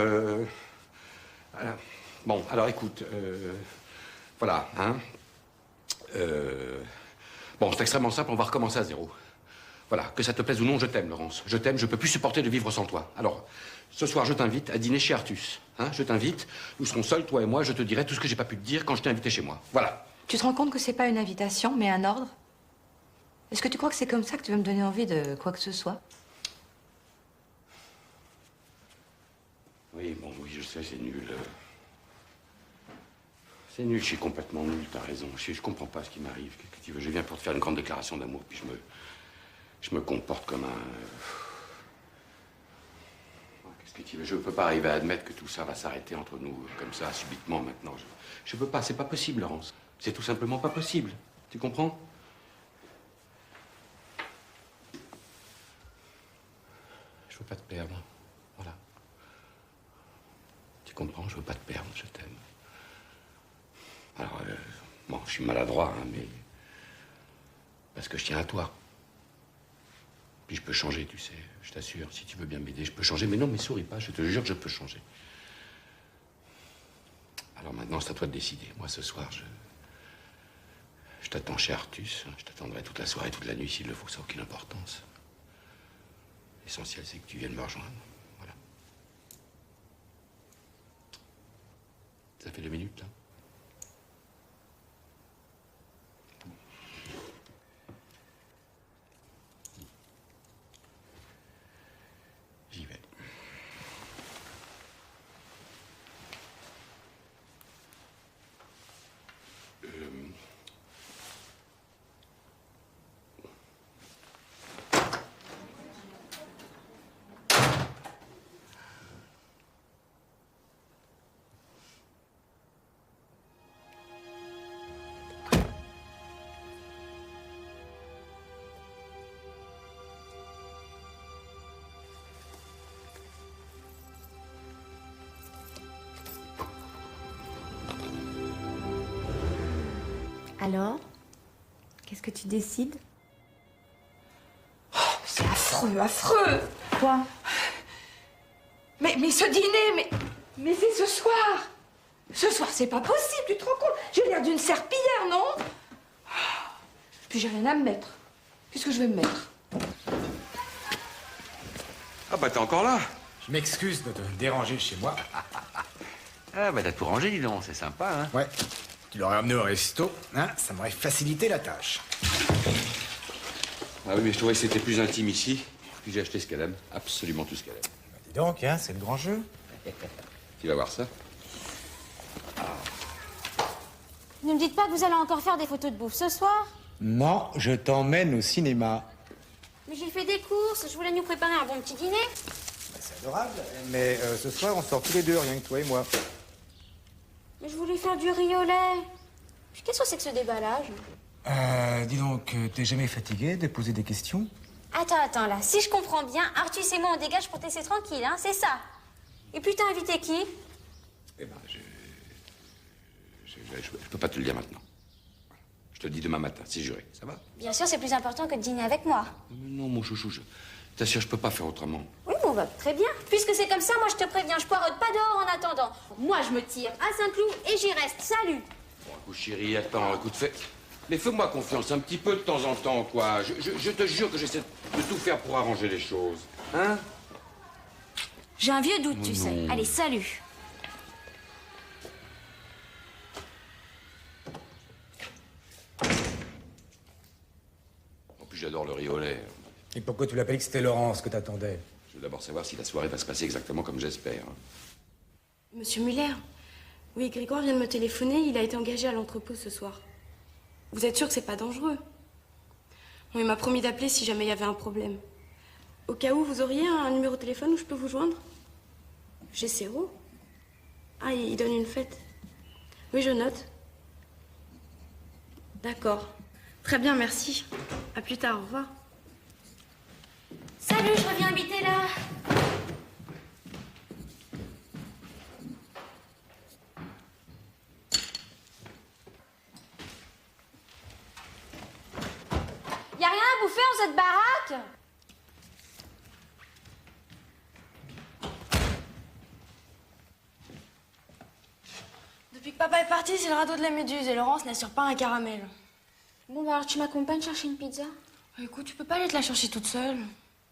alors écoute, voilà, hein. Bon, c'est extrêmement simple, on va recommencer à zéro. Voilà, que ça te plaise ou non, je t'aime, Laurence. Je t'aime, je peux plus supporter de vivre sans toi. Alors, ce soir, je t'invite à dîner chez Artus. Hein, je t'invite, nous serons seuls, toi et moi, je te dirai tout ce que j'ai pas pu te dire quand je t'ai invité chez moi. Voilà. Tu te rends compte que c'est pas une invitation, mais un ordre? Est-ce que tu crois que c'est comme ça que tu veux me donner envie de quoi que ce soit? Oui, bon, oui, je sais, c'est nul. C'est nul, je suis complètement nul, t'as raison. Je comprends pas ce qui m'arrive. Qu'est-ce que tu veux? Je viens pour te faire une grande déclaration d'amour, puis je me comporte comme un... Qu'est-ce que tu veux? Je peux pas arriver à admettre que tout ça va s'arrêter entre nous, comme ça, subitement, maintenant. Je peux pas, c'est pas possible, Laurence. C'est tout simplement pas possible. Tu comprends? Je veux pas te perdre. Voilà. Tu comprends? Je veux pas te perdre, je t'aime. Alors, bon, je suis maladroit, hein, mais... Parce que je tiens à toi. Puis je peux changer, tu sais, je t'assure. Si tu veux bien m'aider, je peux changer. Mais non, mais souris pas, je te jure que je peux changer. Alors maintenant, c'est à toi de décider. Moi, ce soir, Je t'attends chez Artus. Je t'attendrai toute la soirée, toute la nuit s'il le faut, ça n'a aucune importance. L'essentiel, c'est que tu viennes me rejoindre. Voilà. Ça fait 2 minutes, là. J'y vais. Alors, qu'est-ce que tu décides? Oh, c'est affreux, affreux. Quoi? Mais ce dîner, mais c'est ce soir. Ce soir, c'est pas possible, tu te rends compte? J'ai l'air d'une serpillière, non? Puis j'ai rien à me mettre. Qu'est-ce que je vais me mettre? Ah bah t'es encore là. Je m'excuse de te déranger chez moi. Ah bah t'as tout rangé, dis donc, c'est sympa, hein. Ouais. Tu l'aurais amené au resto, hein, ça m'aurait facilité la tâche. Ah oui, mais je trouvais que c'était plus intime ici. Puis j'ai acheté ce qu'elle aime, absolument tout ce qu'elle aime. Dis donc, hein, c'est le grand jeu. Tu vas voir ça. Ne me dites pas que vous allez encore faire des photos de bouffe ce soir? Non, je t'emmène au cinéma. Mais j'ai fait des courses, je voulais nous préparer un bon petit dîner. C'est adorable, mais ce soir, on sort tous les deux, rien que toi et moi. Mais je voulais faire du riz au lait. Qu'est-ce que c'est que ce déballage? Dis donc, t'es jamais fatigué de poser des questions? Attends, là. Si je comprends bien, Artus et moi, on dégage pour te laisser tranquille, hein, c'est ça? Et puis t'as invité qui? Eh ben, je peux pas te le dire maintenant. Je te le dis demain matin, c'est juré, ça va? Bien sûr, c'est plus important que de dîner avec moi. Non, mon chouchou, je t'assure, je peux pas faire autremment. Oui, bon, bah, très bien. Puisque c'est comme ça, moi, je te préviens, je poireaute pas dehors en attendant. Moi, je me tire à Saint-Cloud et j'y reste. Salut! Bon, écoute, chérie, attends, écoute, mais fais-moi confiance un petit peu de temps en temps, quoi. Je te jure que j'essaie de tout faire pour arranger les choses. Hein? J'ai un vieux doute, tu sais. Allez, salut! En plus, j'adore le riz au lait. Et pourquoi tu l'as pas dit que c'était Laurence que t'attendais? Je veux d'abord savoir si la soirée va se passer exactement comme j'espère. Monsieur Muller, oui, Grégoire vient de me téléphoner, il a été engagé à l'entrepôt ce soir. Vous êtes sûr que c'est pas dangereux? Bon, il m'a promis d'appeler si jamais il y avait un problème. Au cas où, vous auriez un numéro de téléphone où je peux vous joindre? J'ai 0. Ah, il donne une fête. Oui, je note. D'accord. Très bien, merci. À plus tard, au revoir. Salut, je reviens habiter là. Y a rien à bouffer dans cette baraque? Depuis que papa est parti, c'est le radeau de la Méduse et Laurence n'assure pas un caramel. Bon, bah alors tu m'accompagnes chercher une pizza? Écoute, tu peux pas aller te la chercher toute seule.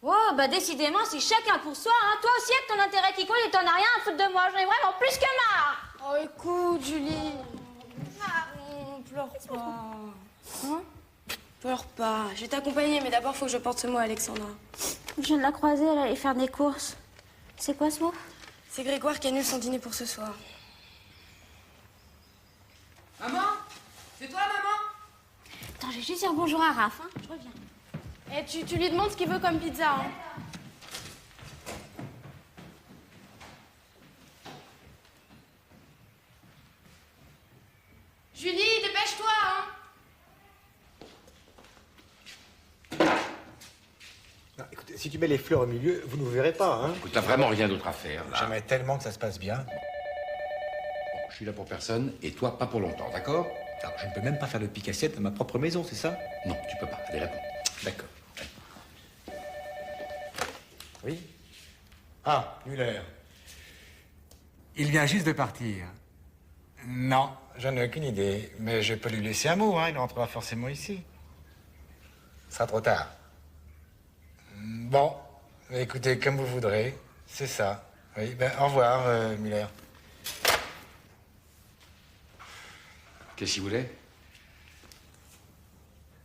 Oh, bah décidément, c'est chacun pour soi, hein. Toi aussi avec ton intérêt qui compte et t'en as rien à foutre de moi. J'en ai vraiment plus que marre. Oh, écoute, Julie. Pleure pas. Hein? Pleure pas. Je vais t'accompagner, mais d'abord, faut que je porte ce mot à Alexandra. Je viens de la croiser, elle allait faire des courses. C'est quoi ce mot? C'est Grégoire qui annule son dîner pour ce soir. Maman? C'est toi, maman? Attends, je vais juste dire bonjour à Raph, hein. Je reviens. Et tu lui demandes ce qu'il veut comme pizza, hein. Julie, dépêche-toi, hein. Non, écoutez, si tu mets les fleurs au milieu, vous ne vous verrez pas, hein. Écoute, t'as vraiment rien d'autre à faire, là. J'aimerais tellement que ça se passe bien. Bon, je suis là pour personne, et toi, pas pour longtemps, d'accord? Alors, je ne peux même pas faire de pique-assiette dans ma propre maison, c'est ça? Non, tu peux pas. Allez, réponds. D'accord. Oui? Ah, Muller. Il vient juste de partir. Non, j'en ai aucune idée. Mais je peux lui laisser un mot, hein. Il rentrera forcément ici. Ce sera trop tard. Bon, écoutez, comme vous voudrez. C'est ça. Oui, ben, au revoir, Muller. Qu'est-ce qu'il voulait?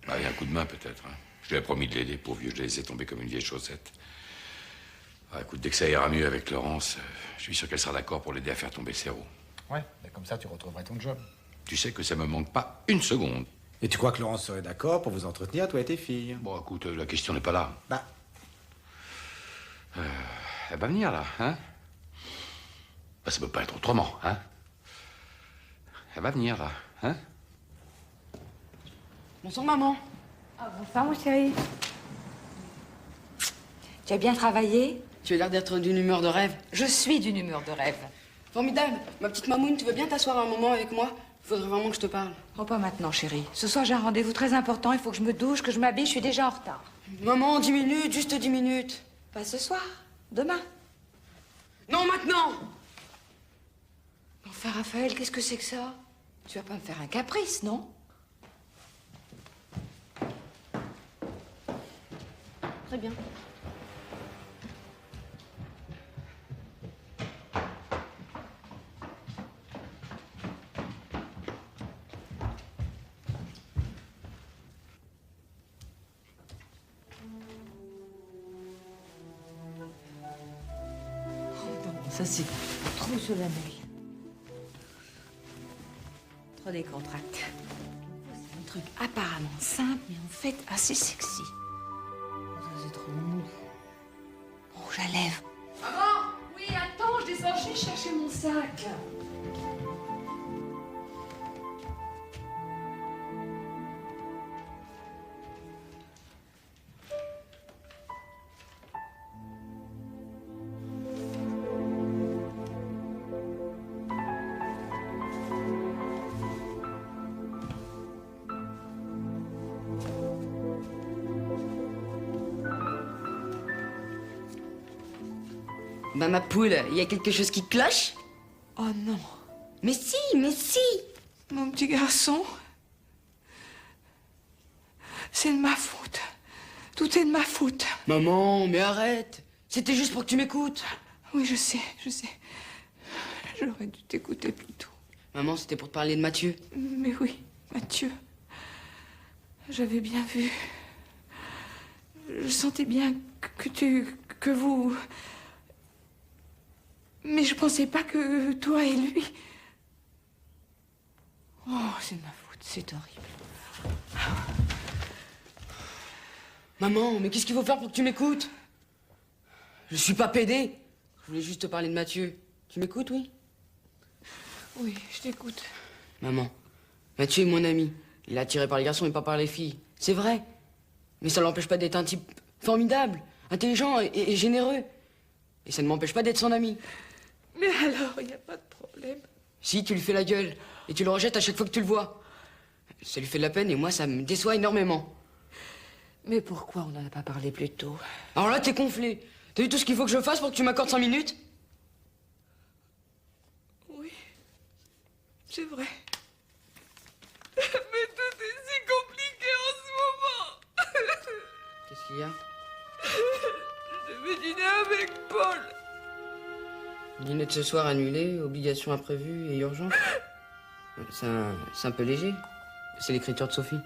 Ah, il y a un coup de main, peut-être. Hein. Je lui ai promis de l'aider, pauvre vieux. Je l'ai laissé tomber comme une vieille chaussette. Ah, écoute, dès que ça ira mieux avec Laurence, je suis sûr qu'elle sera d'accord pour l'aider à faire tomber ses roues. Ouais, mais comme ça, tu retrouveras ton job. Tu sais que ça me manque pas une seconde. Et tu crois que Laurence serait d'accord pour vous entretenir, toi et tes filles? Bon, écoute, la question n'est pas là. Bah. Elle va venir, là, hein? Bah, ça peut pas être autrement, hein? Elle va venir, là, hein? Bonsoir, maman. Ah, bonsoir, mon chéri. Tu as bien travaillé? Tu as l'air d'être d'une humeur de rêve. Je suis d'une humeur de rêve. Formidable. Ma petite mamoune, tu veux bien t'asseoir un moment avec moi? Il faudrait vraiment que je te parle. Oh, pas maintenant, chérie. Ce soir, j'ai un rendez-vous très important. Il faut que je me douche, que je m'habille. Je suis déjà en retard. Maman, 10 minutes, juste 10 minutes. Pas ce soir. Demain. Non, maintenant. Enfin, Raphaël, qu'est-ce que c'est que ça? Tu vas pas me faire un caprice, non? Très bien. Ça, c'est trop solennel. Trop décontracté. C'est un truc apparemment simple, mais en fait assez sexy. Ça, c'est trop mou. Rouge à lèvres. Maman! Oui, attends, je descends juste chercher mon sac. Bah, ma poule, il y a quelque chose qui cloche? Oh non. Mais si, mais si! Mon petit garçon. C'est de ma faute. Tout est de ma faute. Maman, mais arrête! C'était juste pour que tu m'écoutes. Oui, je sais, je sais. J'aurais dû t'écouter plus tôt. Maman, c'était pour te parler de Mathieu. Mais oui, Mathieu. J'avais bien vu. Je sentais bien que vous... Mais je pensais pas que toi et lui... Oh, c'est de ma faute, c'est horrible. Maman, mais qu'est-ce qu'il faut faire pour que tu m'écoutes? Je suis pas pédé. Je voulais juste te parler de Mathieu. Tu m'écoutes, oui? Oui, je t'écoute. Maman, Mathieu est mon ami. Il est attiré par les garçons et pas par les filles. C'est vrai. Mais ça l'empêche pas d'être un type formidable, intelligent et généreux. Et ça ne m'empêche pas d'être son ami. Mais alors, il n'y a pas de problème. Si, tu lui fais la gueule. Et tu le rejettes à chaque fois que tu le vois. Ça lui fait de la peine et moi, ça me déçoit énormément. Mais pourquoi on n'en a pas parlé plus tôt? Alors là, t'es gonflé. T'as vu tout ce qu'il faut que je fasse pour que tu m'accordes 5 minutes? Oui, c'est vrai. Mais tout est si compliqué en ce moment. Qu'est-ce qu'il y a? Je vais dîner avec Paul. Dîner de ce soir annulé, obligation imprévue et urgence. C'est un peu léger. C'est l'écriture de Sophie.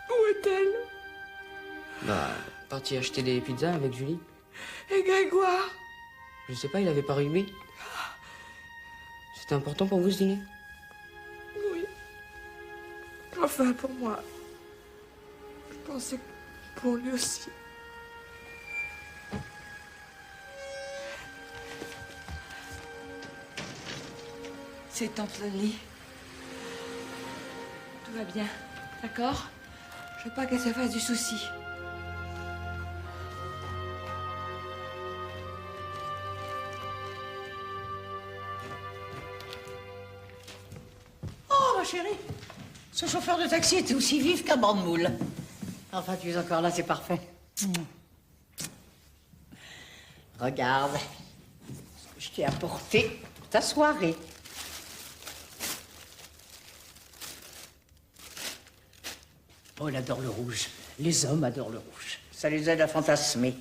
Où est-elle? Bah, parti acheter des pizzas avec Julie. Et Grégoire? Je sais pas, il avait pas rugby. C'était important pour vous ce dîner? Oui. Enfin, pour moi. Je pensais que pour lui aussi. C'est tante Loli. Tout va bien, d'accord? Je veux pas qu'elle se fasse du souci. Oh, ma chérie, ce chauffeur de taxi était aussi vif qu'un banc de moule. Enfin, tu es encore là, c'est parfait. Regarde ce que je t'ai apporté pour ta soirée. Paul adore le rouge. Les hommes adorent le rouge. Ça les aide à fantasmer.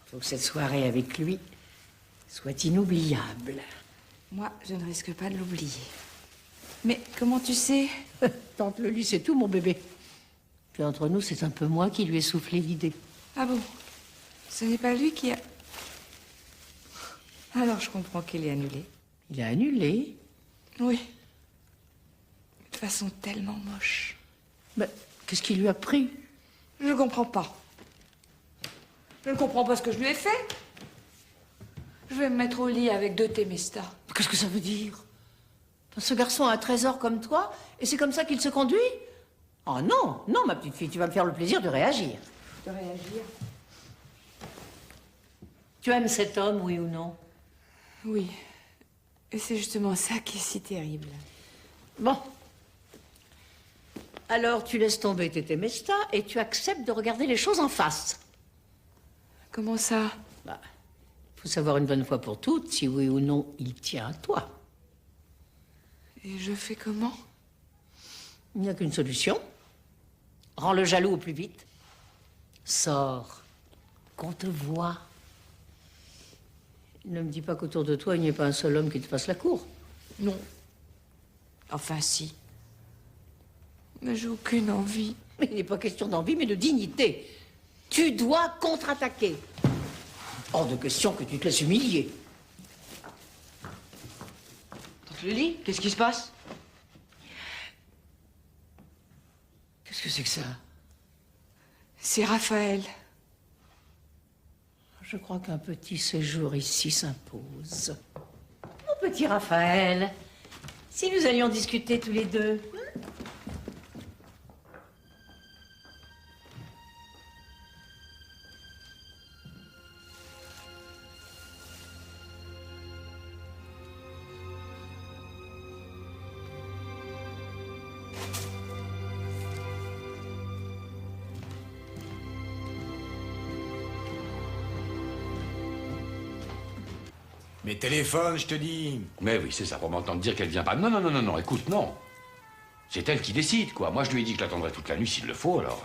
Faut que cette soirée avec lui soit inoubliable. Moi, je ne risque pas de l'oublier. Mais comment tu sais? Tante Lely, c'est tout, mon bébé. Puis entre nous, c'est un peu moi qui lui ai soufflé l'idée. Ah bon? Ce n'est pas lui qui a... Alors je comprends qu'il est annulé. Il a annulé? Oui. De façon tellement moche. Mais qu'est-ce qu'il lui a pris? Je ne comprends pas. Je ne comprends pas ce que je lui ai fait. Je vais me mettre au lit avec 2 Temesta. Qu'est-ce que ça veut dire? Ce garçon a un trésor comme toi, et c'est comme ça qu'il se conduit? Oh non, non, ma petite fille, tu vas me faire le plaisir de réagir. De réagir? Tu aimes cet homme, oui ou non? Oui. Et c'est justement ça qui est si terrible. Bon. Alors, tu laisses tomber tes Temesta et tu acceptes de regarder les choses en face. Comment ça? Bah, faut savoir une bonne fois pour toutes si oui ou non il tient à toi. Et je fais comment? Il n'y a qu'une solution. Rends-le jaloux au plus vite. Sors. Qu'on te voie. Ne me dis pas qu'autour de toi, il n'y a pas un seul homme qui te fasse la cour. Non. Enfin, si. Mais j'ai aucune envie. Mais il n'est pas question d'envie, mais de dignité. Tu dois contre-attaquer. Hors de question que tu te laisses humilier. Tante Lely, qu'est-ce qui se passe? Qu'est-ce que c'est que ça? C'est Raphaël. Je crois qu'un petit séjour ici s'impose. Mon petit Raphaël, si nous allions discuter tous les deux. Mais téléphone, je te dis. Mais oui, c'est ça, pour m'entendre dire qu'elle vient pas. Non, non, non, non, non, écoute, non. C'est elle qui décide, quoi. Moi, je lui ai dit que je l'attendrais toute la nuit s'il le faut, alors.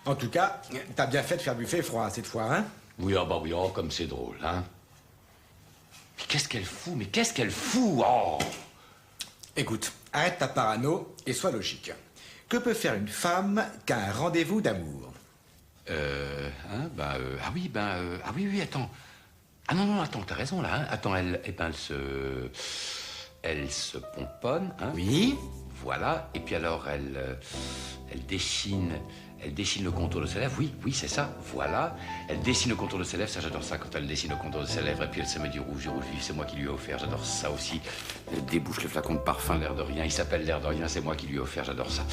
En tout cas, t'as bien fait de faire buffet froid cette fois, hein? Oui, ah bah oui, oh, comme c'est drôle, hein. Mais qu'est-ce qu'elle fout? Mais qu'est-ce qu'elle fout? Oh! Écoute, arrête ta parano et sois logique. Que peut faire une femme qu'un rendez-vous d'amour? Ah oui, ah oui, oui, attends. Ah non, non, attends, t'as raison, là, hein. Attends, elle se pomponne, hein. Oui. Voilà, et puis alors, elle dessine le contour de ses lèvres, oui, oui, c'est ça, voilà. Elle dessine le contour de ses lèvres, ça j'adore ça, quand elle dessine le contour de ses lèvres, et puis elle se met du rouge vif, c'est moi qui lui ai offert, j'adore ça aussi. Elle débouche le flacon de parfum, l'air de rien, il s'appelle l'air de rien, c'est moi qui lui ai offert, j'adore ça.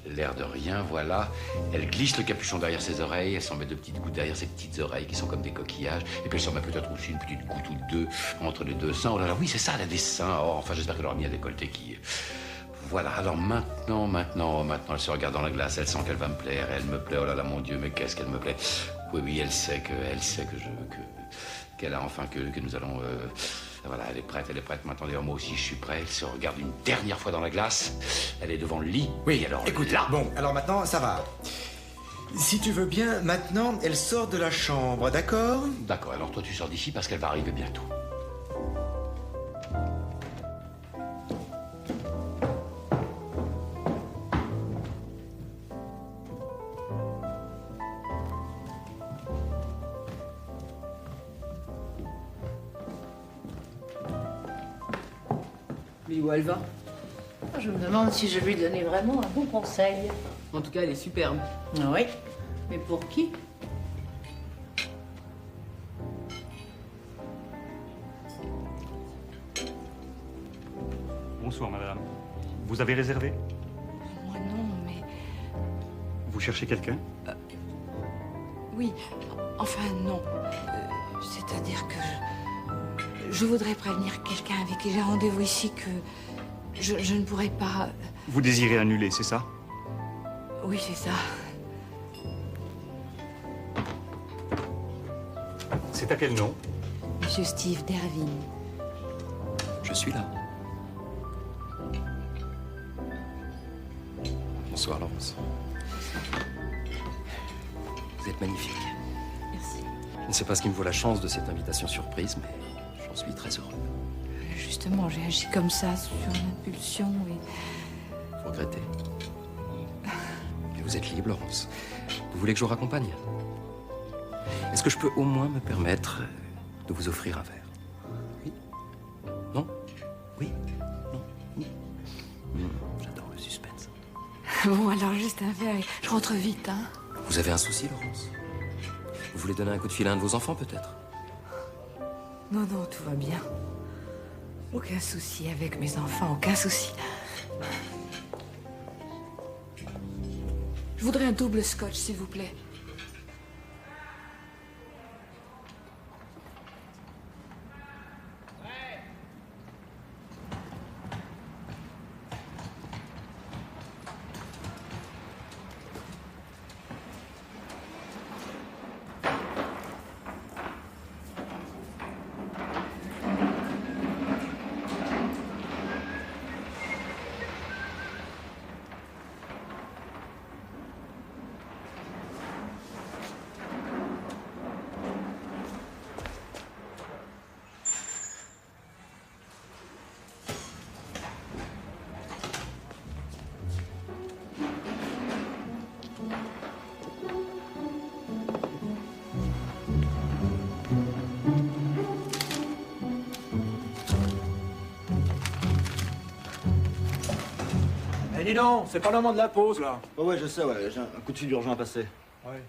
L'air de rien, voilà. Elle glisse le capuchon derrière ses oreilles, elle s'en met 2 petites gouttes derrière ses petites oreilles qui sont comme des coquillages, et puis elle s'en met peut-être aussi une petite goutte ou 2 entre les 2 seins. Oh là là, oui, c'est ça, elle a des seins, oh, enfin j'espère qu'elle aura mis un décolleté qui... Voilà, alors maintenant, elle se regarde dans la glace, elle sent qu'elle va me plaire, elle me plaît, oh là là, mon Dieu, mais qu'est-ce qu'elle me plaît. Oui, oui, elle sait qu'elle a enfin, que nous allons... Voilà, elle est prête, maintenant d'ailleurs, moi aussi je suis prêt, elle se regarde une dernière fois dans la glace, elle est devant le lit. Oui, alors écoute, là... bon, alors maintenant, ça va. Si tu veux bien, maintenant, elle sort de la chambre, d'accord? D'accord, alors toi tu sors d'ici parce qu'elle va arriver bientôt. Mais où elle va? Je me demande si je lui donnais vraiment un bon conseil. En tout cas, elle est superbe. Ah oui? Mais pour qui? Bonsoir, madame. Vous avez réservé? Moi non, mais... Vous cherchez quelqu'un? Oui, enfin non. C'est-à-dire que je voudrais prévenir quelqu'un avec qui j'ai rendez-vous ici que je ne pourrais pas... Vous désirez annuler, c'est ça? Oui, c'est ça. C'est à quel nom? Monsieur Steve Dervine. Je suis là. Bonsoir, Laurence. Vous êtes magnifique. Merci. Je ne sais pas ce qui me vaut la chance de cette invitation surprise, mais j'en suis très heureux. Justement, j'ai agi comme ça, sur une impulsion et... Vous regrettez? Mais vous êtes libre, Laurence. Vous voulez que je vous raccompagne? Est-ce que je peux au moins me permettre de vous offrir un verre? Oui? Non? Oui? Non? Oui? J'adore le suspense. Bon, alors juste un verre et je rentre vite, hein. Vous avez un souci, Laurence? Vous voulez donner un coup de fil à un de vos enfants, peut-être? Non, non, tout va bien. Aucun souci avec mes enfants, aucun souci. Je voudrais un double scotch, s'il vous plaît. Eh, dis donc, c'est pas le moment de la pause, là. Oh ouais, je sais, ouais, j'ai un coup de fil urgent à passer. Ouais.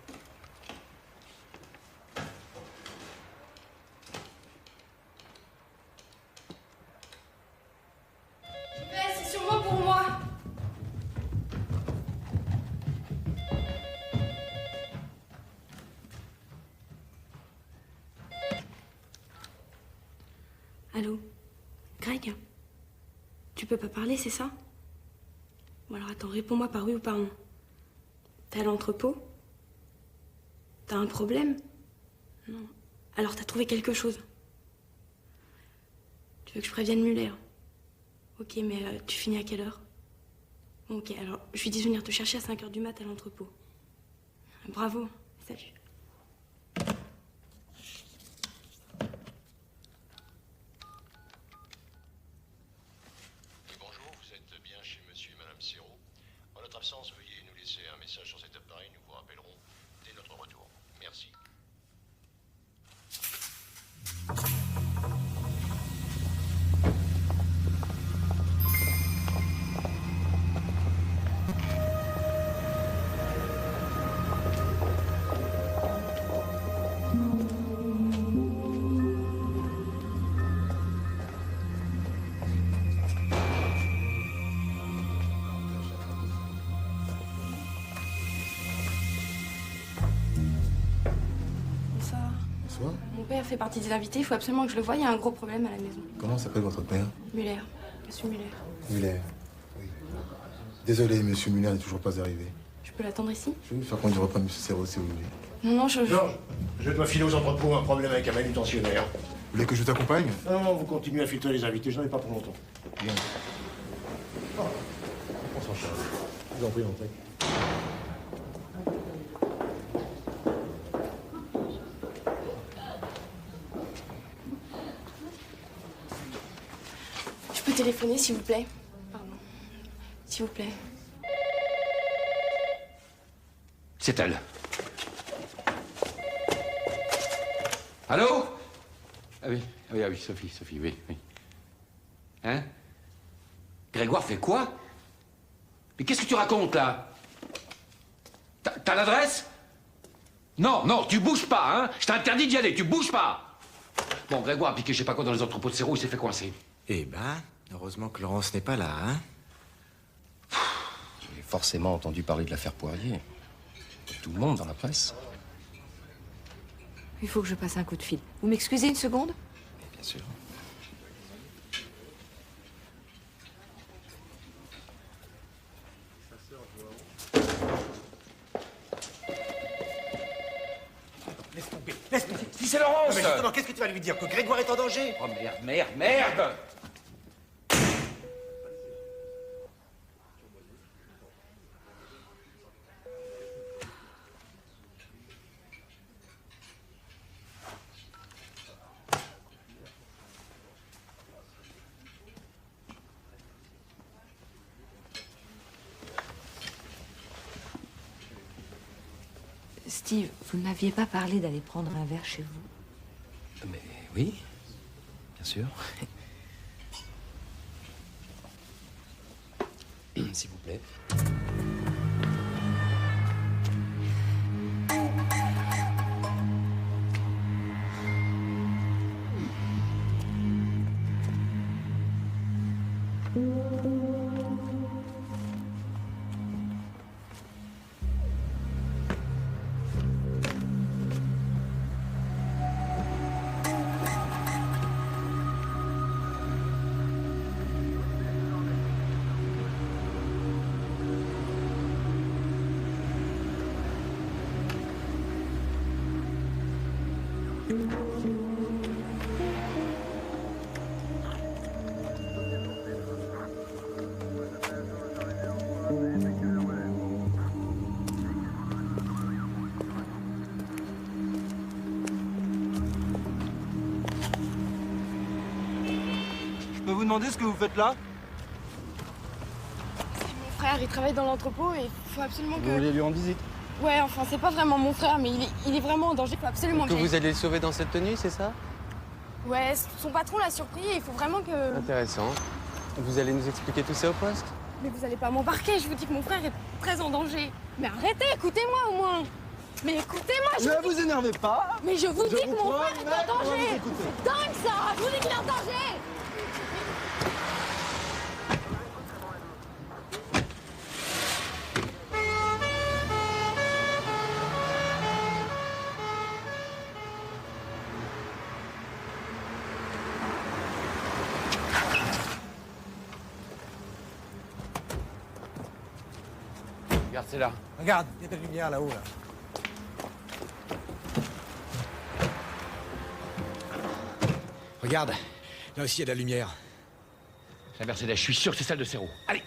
C'est sûrement pour moi. Allô? Greg? Tu peux pas parler, c'est ça? Bon alors attends, réponds-moi par oui ou par non. T'es à l'entrepôt? T'as un problème? Non. Alors t'as trouvé quelque chose? Tu veux que je prévienne Muller? Ok, mais tu finis à quelle heure? Bon, ok, alors je lui dis de venir te chercher à 5h du mat à l'entrepôt. Bravo, salut. Bonjour, vous êtes bien chez monsieur et madame Serrault. En notre absence, veuillez nous laisser un message sur cet appareil. Nous vous rappellerons dès notre retour. Merci. Bonsoir. Mon père fait partie des invités, il faut absolument que je le voie, il y a un gros problème à la maison. Comment s'appelle votre père? Muller, monsieur Muller. Muller. Oui. Désolé, monsieur Muller n'est toujours pas arrivé. Je peux l'attendre ici? Je vais vous faire conduire auprès de monsieur Serrault si vous voulez. Non, non, Georges, je dois filer aux entrepôts un problème avec un manutentionnaire. Vous voulez que je t'accompagne? Non, vous continuez à filtrer les invités, je n'en ai pas pour longtemps. Bien. On s'en charge. Je vous en prie, Montré. Je peux téléphoner, s'il vous plaît? Pardon. S'il vous plaît. C'est elle. Allô? Ah oui, Sophie, oui. Hein? Grégoire fait quoi? Mais qu'est-ce que tu racontes, là? T'as l'adresse? Non, tu bouges pas, hein? Je t'interdis d'y aller, tu bouges pas! Bon, Grégoire a piqué je sais pas quoi dans les entrepôts de Serrault, il s'est fait coincer. Eh ben, heureusement que Laurence n'est pas là, hein? J'ai forcément entendu parler de l'affaire Poirier. Tout le monde dans la presse. Il faut que je passe un coup de fil. Vous m'excusez une seconde? Bien sûr. Laisse tomber. Si c'est Laurence! Mais justement, qu'est-ce que tu vas lui dire? Que Grégoire est en danger? Oh merde! si vous ne m'aviez pas parlé d'aller prendre un verre chez vous. Mais oui, bien sûr. S'il vous plaît. Je peux vous demander ce que vous faites là? C'est mon frère, il travaille dans l'entrepôt et il faut absolument que... Vous voulez lui rendre visite? Ouais, enfin, c'est pas vraiment mon frère, mais il est vraiment en danger, il faut absolument Que que... vous allez le sauver dans cette tenue, c'est ça? Ouais, son patron l'a surpris et il faut vraiment que... Intéressant. Vous allez nous expliquer tout ça au poste? Mais vous allez pas m'embarquer, je vous dis que mon frère est très en danger. Mais arrêtez, écoutez-moi au moins. Mais écoutez-moi, je Ne vous énervez pas. Mais je vous dis que mon frère est en on va danger. vous écouter. C'est dingue ça, je vous dis qu'il est en danger. Regarde, c'est là. Regarde, il y a de la lumière là-haut, là. Regarde, là aussi il y a de la lumière. La Mercedes, je suis sûr que c'est celle de Serrault. Allez.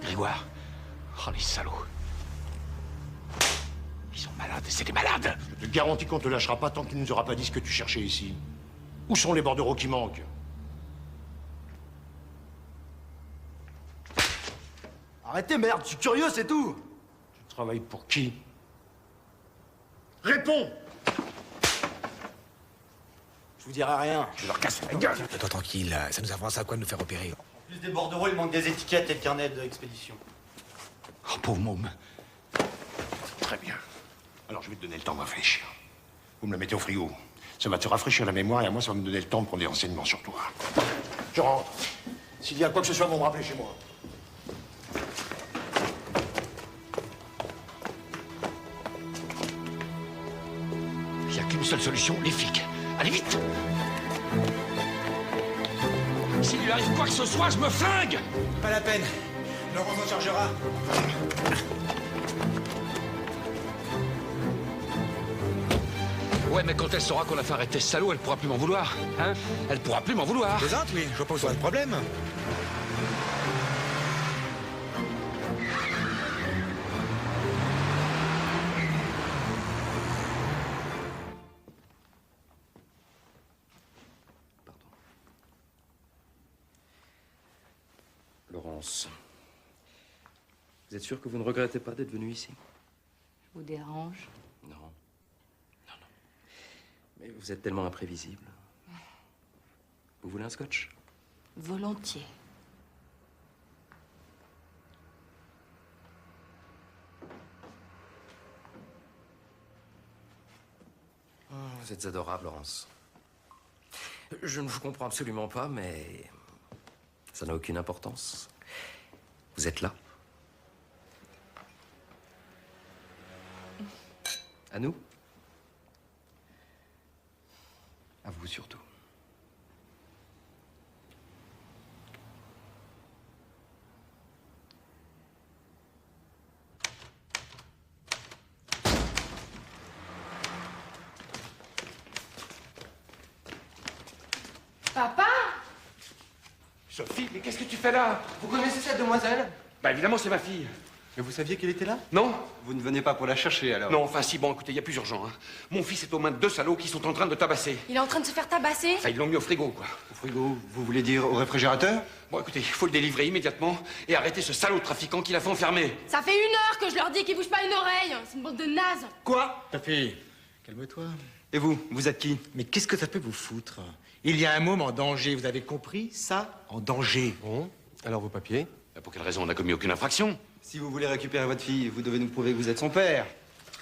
Grégoire. Oh, les salauds. Ils sont malades, c'est des malades. Je te garantis qu'on te lâchera pas tant qu'il nous aura pas dit ce que tu cherchais ici. Où sont les bordereaux qui manquent? Arrêtez, merde, je suis curieux, c'est tout. Tu travailles pour qui? Réponds! Je vous dirai rien. Je leur casse la gueule. Toi tranquille, ça nous avance à quoi de nous faire opérer? En plus des bordereaux, il manque des étiquettes et le carnet d'expédition. Oh, pauvre môme. Très bien. Alors, je vais te donner le temps de réfléchir. Vous me la mettez au frigo. Ça va te rafraîchir la mémoire et à moi, ça va me donner le temps de prendre des renseignements sur toi. Je rentre. S'il y a quoi que ce soit, vous me rappelez chez moi. Il n'y a qu'une seule solution, les flics. Allez vite! S'il lui arrive quoi que ce soit, je me flingue! Pas la peine. Laurent s'en chargera. Ouais, mais quand elle saura qu'on a fait arrêter ce salaud, elle pourra plus m'en vouloir. Hein? Elle pourra plus m'en vouloir. Plaisante, oui. Je vois pas où soit le problème. Laurence, vous êtes sûr que vous ne regrettez pas d'être venu ici? Je vous dérange? Non. Non, non. Mais vous êtes tellement imprévisible. Vous voulez un scotch? Volontiers. Vous êtes adorable, Laurence. Je ne vous comprends absolument pas, mais ça n'a aucune importance. Vous êtes là. À nous. À vous surtout. Papa? Sophie, mais qu'est-ce que tu fais là? Vous connaissez cette demoiselle? Bah évidemment, c'est ma fille. Mais vous saviez qu'elle était là? Non? Vous ne venez pas pour la chercher, alors? Non, enfin si, bon, écoutez, il y a plus urgent. Hein. Mon fils est aux mains de 2 salauds qui sont en train de tabasser. Il est en train de se faire tabasser? Enfin, ils l'ont mis au frigo, quoi. Au frigo, vous voulez dire au réfrigérateur? Bon, écoutez, il faut le délivrer immédiatement et arrêter ce salaud de trafiquant qui l'a fait enfermer. Ça fait 1 heure que je leur dis qu'ils bougent pas une oreille. C'est une bande de nazes. Quoi? Ta fille, calme-toi. Et vous êtes qui? Mais qu'est-ce que ça peut vous foutre? Il y a un môme en danger, vous avez compris ça? En danger. Bon, alors vos papiers? Bah, pour quelle raison? On n'a commis aucune infraction. Si vous voulez récupérer votre fille, vous devez nous prouver que vous êtes son père.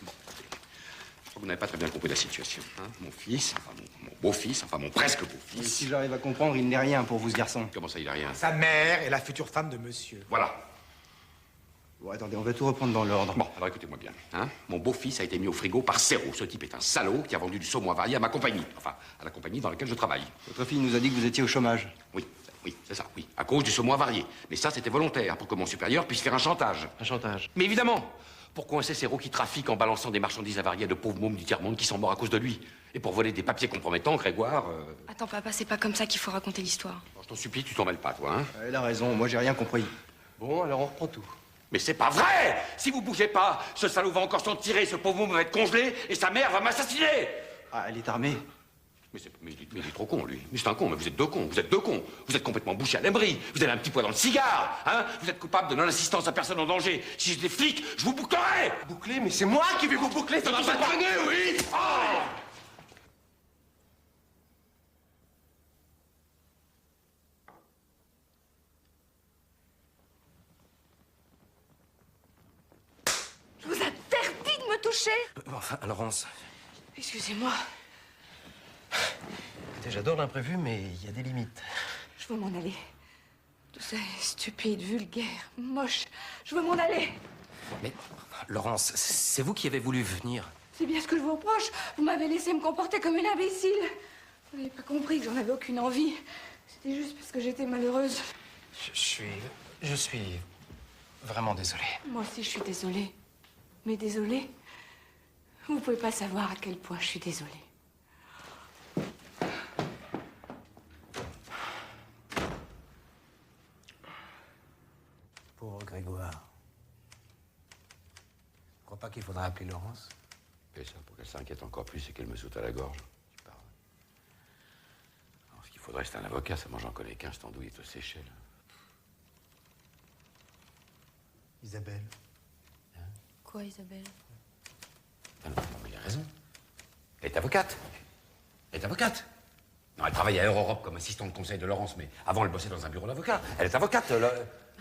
Bon, je crois que vous n'avez pas très bien compris la situation. Hein. Mon fils, enfin mon beau-fils, enfin mon presque beau-fils. Si j'arrive à comprendre, il n'est rien pour vous, ce garçon. Comment ça, il n'a rien? Sa mère est la future femme de monsieur. Voilà. Bon, attendez, on va tout reprendre dans l'ordre. Bon, alors écoutez-moi bien. Hein. Mon beau-fils a été mis au frigo par Serrault. Ce type est un salaud qui a vendu du saumon avarié à ma compagnie. Enfin, à la compagnie dans laquelle je travaille. Votre fille nous a dit que vous étiez au chômage. Oui, c'est ça, oui. À cause du saumon avarié. Mais ça, c'était volontaire, pour que mon supérieur puisse faire un chantage. Un chantage? Mais évidemment. Pour coincer Serrault qui trafique en balançant des marchandises avariées à de pauvres mômes du tiers-monde qui sont morts à cause de lui. Et pour voler des papiers compromettants, Grégoire... Attends, papa, c'est pas comme ça qu'il faut raconter l'histoire. Bon, je t'en supplie, tu t'en mêles pas, toi, hein. Elle a raison, moi j'ai rien compris. Bon, alors on reprend tout. Mais c'est pas vrai! Si vous bougez pas, ce salaud va encore s'en tirer, ce pauvre môme va être congelé et sa mère va m'assassiner! Ah, elle est armée? Mais il est trop con, lui. Mais c'est un con, mais vous êtes 2 cons, vous êtes 2 cons. Vous êtes complètement bouché à l'abri. Vous avez un petit poids dans le cigare, hein. Vous êtes coupable de non-assistance à personne en danger. Si j'étais flic, je vous bouclerais! Boucler? Mais c'est moi qui vais vous boucler! Ça va pas terminer, oui! Oh! Je vous interdis de me toucher! Enfin, Laurence, Excusez-moi, écoutez, j'adore l'imprévu, mais il y a des limites. je veux m'en aller. Tout ça est stupide, vulgaire, moche. Je veux m'en aller. Mais, Laurence, c'est vous qui avez voulu venir. C'est bien ce que je vous reproche. Vous m'avez laissé me comporter comme une imbécile. Vous n'avez pas compris que j'en avais aucune envie. C'était juste parce que j'étais malheureuse. Je suis vraiment désolé. Moi aussi, je suis désolée. Mais désolée, vous pouvez pas savoir à quel point je suis désolée. Pauvre Grégoire. Je crois pas qu'il faudra appeler Laurence. Et ça, pour qu'elle s'inquiète encore plus et qu'elle me saute à la gorge. Tu parles. Alors, ce qu'il faudrait, c'est un avocat. Ça, moi, j'en connais qu'un, cet andouille est aux Seychelles. Isabelle. Quoi, Isabelle? Non, mais il a raison. Elle est avocate. Elle est avocate. Non, elle travaille à Europe comme assistante de conseil de Laurence, mais avant, elle bossait dans un bureau d'avocat. Elle est avocate, là.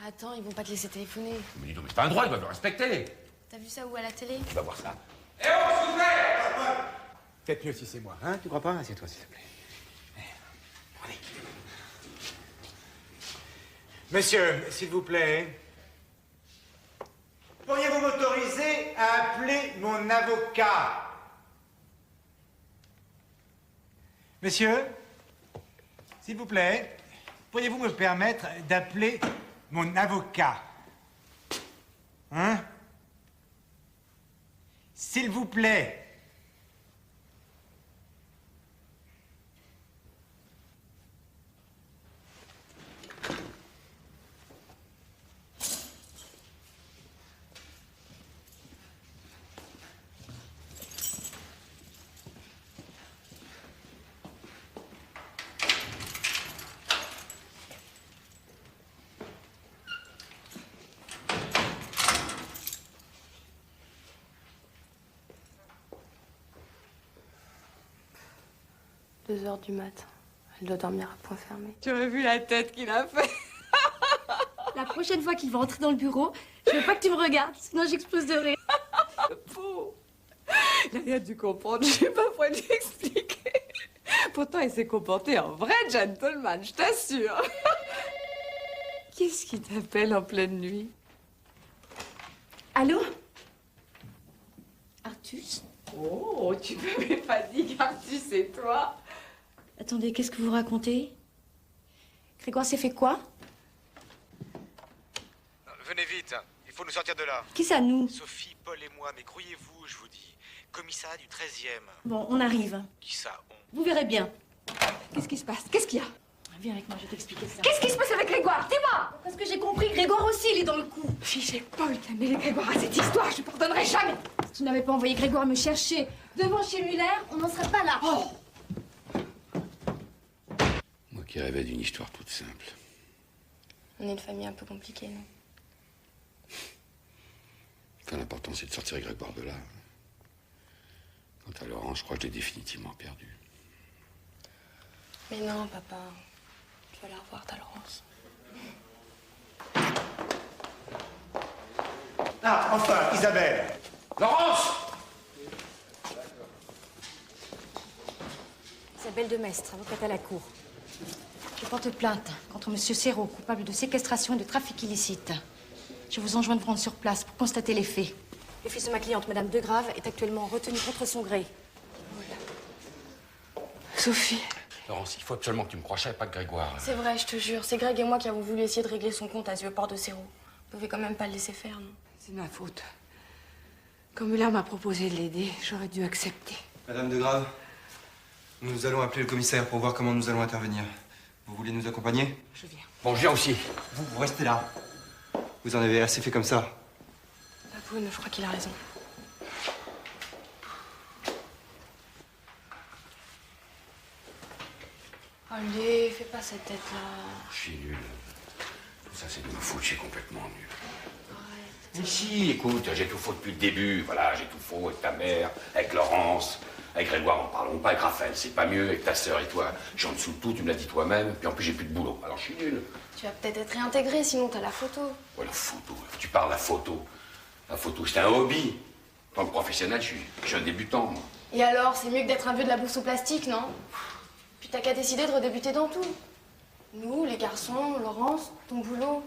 Attends, ils vont pas te laisser téléphoner. Mais dis donc, mais c'est pas un droit, ils doivent le respecter. T'as vu ça où à la télé? Tu vas voir ça. Eh oh, s'il vous plaît! Faites mieux si c'est moi, hein? Tu crois pas? Assieds-toi, s'il te plaît. Allez. Monsieur, s'il vous plaît. Pourriez-vous m'autoriser à appeler mon avocat? Monsieur, s'il vous plaît, pourriez-vous me permettre d'appeler mon avocat? Hein? S'il vous plaît. Deux 2 heures du matin. Elle doit dormir à point fermé. Tu aurais vu la tête qu'il a fait. La prochaine fois qu'il va entrer dans le bureau, je veux pas que tu me regardes, sinon j'explose de rire. Pauvre. Il a rien dû comprendre, je sais pas quoi lui expliquer. Pourtant, il s'est comporté en vrai gentleman, je t'assure. Qu'est-ce qui t'appelle en pleine nuit? Allô? Artus? Oh, tu m'avais pas dit qu'Artus c'est toi. Attendez, qu'est-ce que vous racontez? Grégoire s'est fait quoi? Venez vite, il faut nous sortir de là. Qui ça, nous? Sophie, Paul et moi, mais grouillez-vous, je vous dis. Commissariat du 13e. Bon, on arrive. Qui ça, on? Vous verrez bien. Qu'est-ce qui se passe? Qu'est-ce qu'il y a? Viens avec moi, je vais t'expliquer ça. Qu'est-ce qui se passe avec Grégoire? Dis-moi! Parce que j'ai compris, Grégoire aussi, il est dans le coup. Si c'est Paul qui a mêlé Grégoire à cette histoire, je ne pardonnerai jamais! Si tu n'avais pas envoyé Grégoire me chercher devant chez Muller, on n'en serait pas là. Oh! Moi qui rêvais d'une histoire toute simple. On est une famille un peu compliquée, non? Enfin, l'important, c'est de sortir Grégoire de là. Quant à Laurent, je crois que je l'ai définitivement perdu. Mais non, papa. Tu vas la revoir, ta Laurence. Ah, enfin, Isabelle. Laurence! Isabelle de Mestre, avocate à la cour. Je porte plainte contre Monsieur Serrault, coupable de séquestration et de trafic illicite. Je vous enjoins de vous rendre sur place pour constater les faits. Le fils de ma cliente, Madame Degrave, est actuellement retenu contre son gré. Sophie. Laurence, il faut absolument que tu me crois, pas de Grégoire. C'est vrai, je te jure. C'est Greg et moi qui avons voulu essayer de régler son compte à Vieux-Port de Serrault. Vous pouvez quand même pas le laisser faire, non? C'est ma faute. Quand Muller m'a proposé de l'aider, j'aurais dû accepter. Madame Degrave, nous allons appeler le commissaire pour voir comment nous allons intervenir. Vous voulez nous accompagner? Je viens. Bon, je viens aussi. Vous restez là. Vous en avez assez fait comme ça. Papoune, je crois qu'il a raison. Allez, fais pas cette tête-là. Je suis nul. Tout ça, c'est de ma faute, je suis complètement nul. Mais si, écoute, j'ai tout faux depuis le début. Voilà, j'ai tout faux avec ta mère, avec Laurence, avec Grégoire, n'en parlons pas, avec Raphaël, c'est pas mieux, avec ta sœur et toi. Je suis en dessous de tout, tu me l'as dit toi-même, puis en plus j'ai plus de boulot, alors je suis nul. Tu vas peut-être être réintégré, sinon t'as la photo. Ouais, la photo, tu parles de la photo. La photo, c'est un hobby. En tant que professionnel, je suis un débutant, moi. Et alors, c'est mieux que d'être un vieux de la bourse au plastique, non? Puis t'as qu'à décider de redébuter dans tout. Nous, les garçons, Laurence, ton boulot.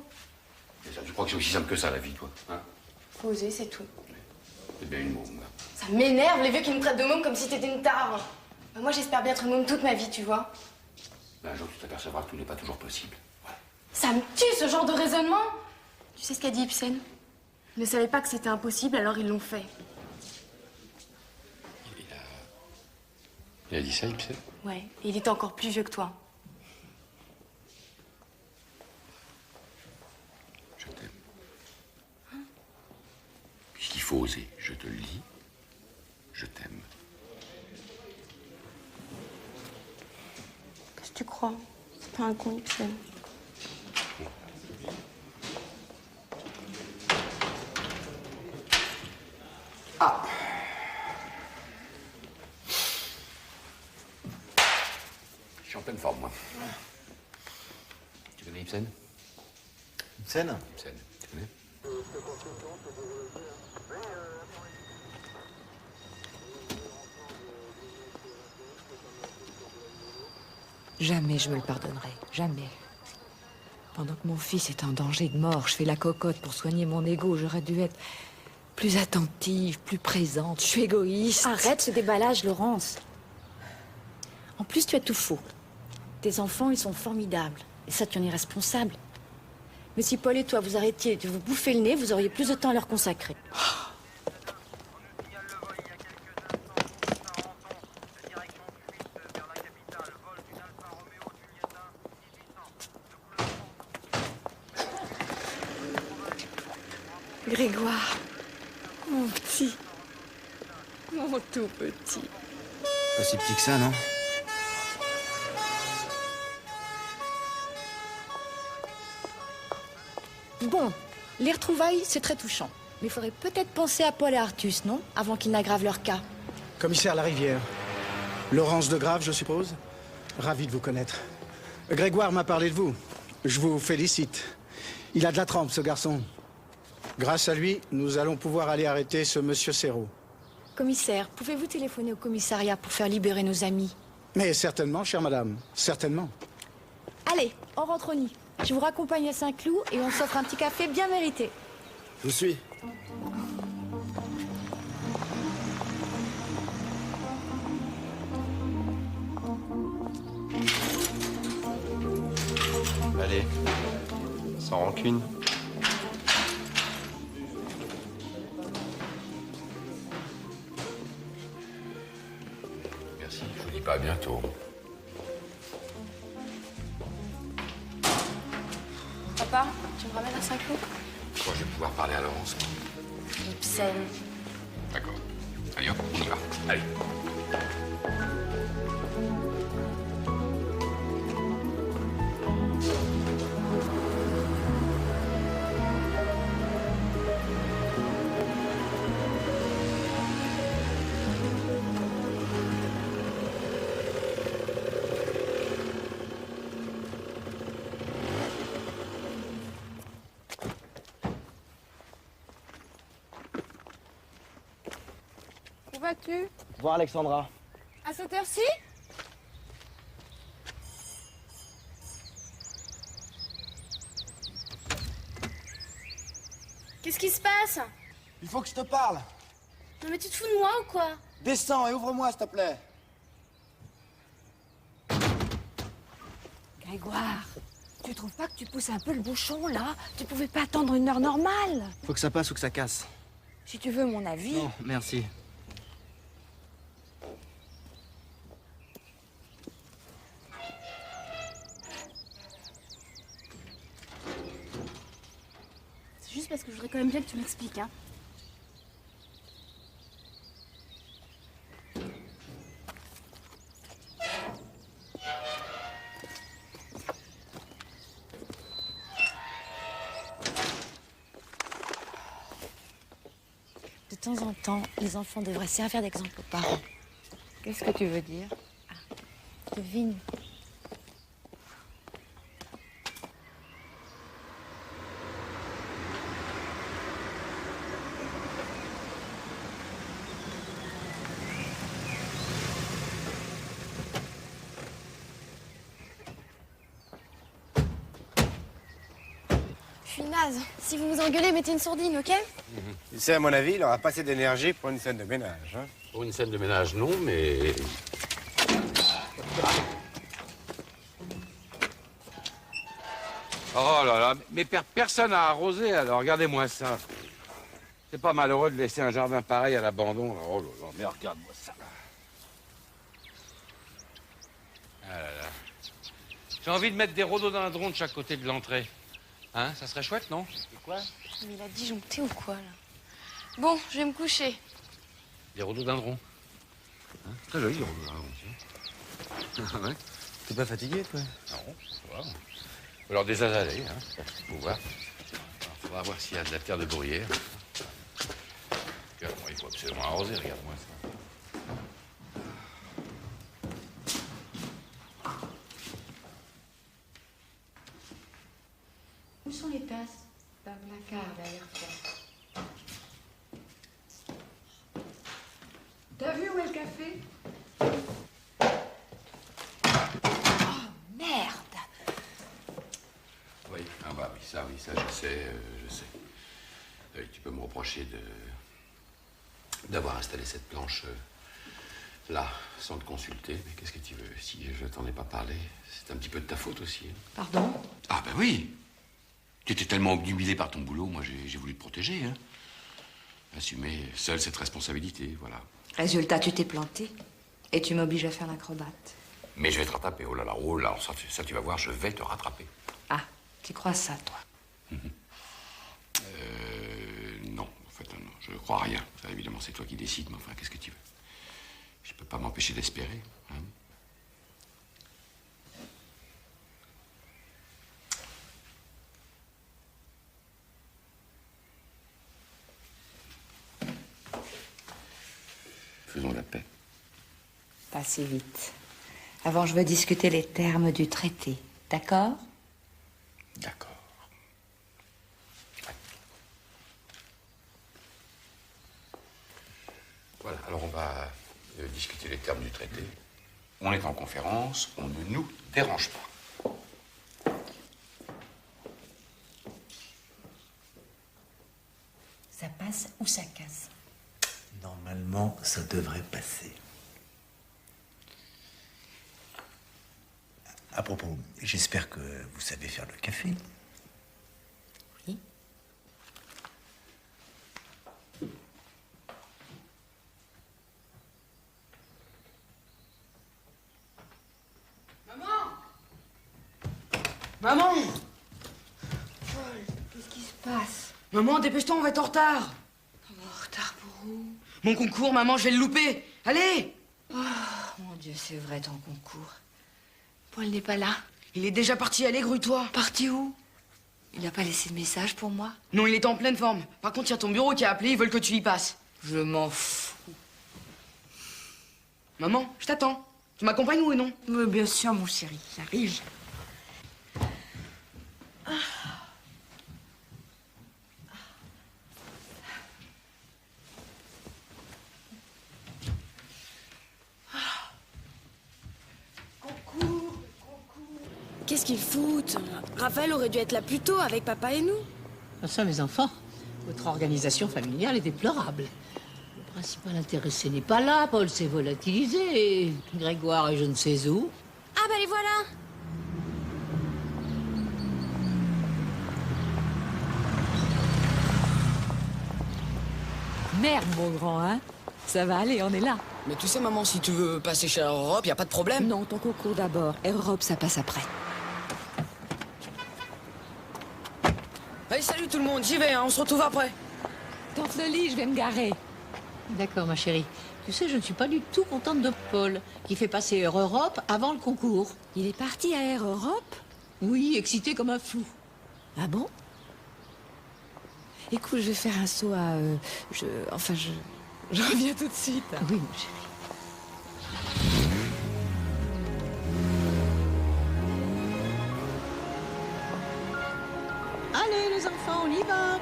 Et ça, tu crois que c'est aussi simple que ça, la vie, toi, hein? Faut oser, c'est tout. C'est bien une môme, là. Ça m'énerve, les vieux qui nous traitent de môme comme si t'étais une tare. Bah, moi, j'espère bien être môme toute ma vie, tu vois. Ben, un jour, tu t'apercevras que tout n'est pas toujours possible. Ça me tue, ce genre de raisonnement. Tu sais ce qu'a dit Ibsen? Ils ne savaient pas que c'était impossible, alors ils l'ont fait. Il a dit ça, Ibsen? Ouais, et il était encore plus vieux que toi. Je t'aime. Puisqu'il faut oser, je te le dis, je t'aime. Qu'est-ce que tu crois? C'est pas un con, Ibsen. Ah! Je suis en pleine forme, moi. Tu connais Ibsen? Ibsen? Ibsen, tu connais? Jamais je me le pardonnerai. Jamais. Pendant que mon fils est en danger de mort, je fais la cocotte pour soigner mon ego. J'aurais dû être plus attentive, plus présente. Je suis égoïste. Arrête ce déballage, Laurence. En plus, tu as tout faux. Tes enfants, ils sont formidables. Et ça, tu en es responsable. Mais si Paul et toi, vous arrêtiez de vous bouffer le nez, vous auriez plus de temps à leur consacrer. Grégoire, mon petit, mon tout petit. Pas si petit que ça, non? Bon, les retrouvailles, c'est très touchant. Mais il faudrait peut-être penser à Paul et Artus, non? Avant qu'ils n'aggravent leur cas. Commissaire Larivière. Laurence Degrave, je suppose? Ravi de vous connaître. Grégoire m'a parlé de vous. Je vous félicite. Il a de la trempe, ce garçon. Grâce à lui, nous allons pouvoir aller arrêter ce monsieur Serrault. Commissaire, pouvez-vous téléphoner au commissariat pour faire libérer nos amis? Mais certainement, chère madame. Certainement. Allez, on rentre au nid. Je vous raccompagne à Saint-Cloud et on s'offre un petit café bien mérité. Je vous suis. Allez, sans rancune. Merci, je vous dis pas à bientôt. Papa, tu me ramènes à Saint-Cloud? Toi, je vais pouvoir parler à Laurence. Ibsen. D'accord. Allez, hop, on y va. Allez. Où vas-tu? Voir Alexandra. À cette heure-ci? Qu'est-ce qui se passe? Il faut que je te parle. Non mais tu te fous de moi ou quoi? Descends et ouvre-moi, s'il te plaît. Grégoire, tu trouves pas que tu pousses un peu le bouchon, là? Tu pouvais pas attendre une heure normale? Faut que ça passe ou que ça casse. Si tu veux mon avis... Non, merci. C'est juste parce que je voudrais quand même bien que tu m'expliques, hein. De temps en temps, les enfants devraient servir d'exemple aux parents. Qu'est-ce que tu veux dire? Devine. Je suis naze. Si vous vous engueulez, mettez une sourdine, ok? Tu sais, à mon avis, il aura pas assez d'énergie pour une scène de ménage. Hein. Pour une scène de ménage, non, mais... Oh là là, mais personne n'a arrosé, alors regardez-moi ça. C'est pas malheureux de laisser un jardin pareil à l'abandon. Oh là là, mais regarde-moi ça. Ah là là. J'ai envie de mettre des rhododendrons de chaque côté de l'entrée. Hein, ça serait chouette, non? C'est quoi? Mais il a disjoncté ou quoi, là? Bon, je vais me coucher. Des rhododendrons. Hein, très joli, les rhododendrons. Ah ouais. T'es pas fatigué, toi? Non, ça va. Ou alors des azalées, hein, faut voir. Alors, faudra voir s'il y a de la terre de bruyère. Regarde-moi, il faut absolument arroser, regarde-moi ça. Où sont les tasses? Dans le placard, derrière toi. T'as vu où est le café? Oh, merde! Oui, ah bah oui, ça, je sais, je sais. Tu peux me reprocher d'avoir installé cette planche là, sans te consulter. Mais qu'est-ce que tu veux? Si je t'en ai pas parlé, c'est un petit peu de ta faute aussi. Hein. Pardon? Ah ben oui. Tu étais tellement obnubilé par ton boulot, moi j'ai voulu te protéger. Hein. Assumer seule cette responsabilité, voilà. Résultat, tu t'es planté. Et tu m'obliges à faire l'acrobate. Mais je vais te rattraper, oh là, ça tu vas voir, je vais te rattraper. Ah, tu crois ça, toi? Non, en fait, non, je ne crois à rien. Ça, évidemment, c'est toi qui décides, mais enfin, qu'est-ce que tu veux? Je peux pas m'empêcher d'espérer, hein. Faisons la paix. Pas si vite. Avant, je veux discuter les termes du traité. D'accord? D'accord. Voilà, alors on va discuter les termes du traité. On est en conférence, on ne nous dérange pas. Ça passe ou ça casse? Normalement, ça devrait passer. À propos, j'espère que vous savez faire le café. Oui. Maman! Qu'est-ce qui se passe? Maman, dépêche-toi, on va être en retard. En retard pour où? Mon concours, maman, je vais le louper. Allez! Oh, mon Dieu, c'est vrai, ton concours. Paul n'est pas là. Il est déjà parti, allez, grouille-toi. Parti où? Il n'a pas laissé de message pour moi? Non, il est en pleine forme. Par contre, il y a ton bureau qui a appelé, ils veulent que tu y passes. Je m'en fous. Maman, je t'attends. Tu m'accompagnes ou non? Oui, bien sûr, mon chéri, j'arrive. Qu'est-ce qu'ils foutent? Raphaël aurait dû être là plus tôt avec papa et nous. Ça, mes enfants, votre organisation familiale est déplorable. Le principal intéressé n'est pas là, Paul s'est volatilisé, et Grégoire est je ne sais où. Ah bah les voilà. Merde, mon grand, hein? Ça va aller, on est là. Mais tu sais, maman, si tu veux passer chez Air Europe, y a pas de problème. Non, ton concours d'abord. Air Europe, ça passe après. Allez, salut tout le monde, j'y vais, hein, on se retrouve après. Tente le lit, je vais me garer. D'accord, ma chérie. Tu sais, je ne suis pas du tout contente de Paul, qui fait passer Air Europe avant le concours. Il est parti à Air Europe? Oui, excité comme un fou. Ah bon? Écoute, je vais faire un saut à... Je reviens tout de suite. Oui, mon chéri. Allez, les enfants, on y va.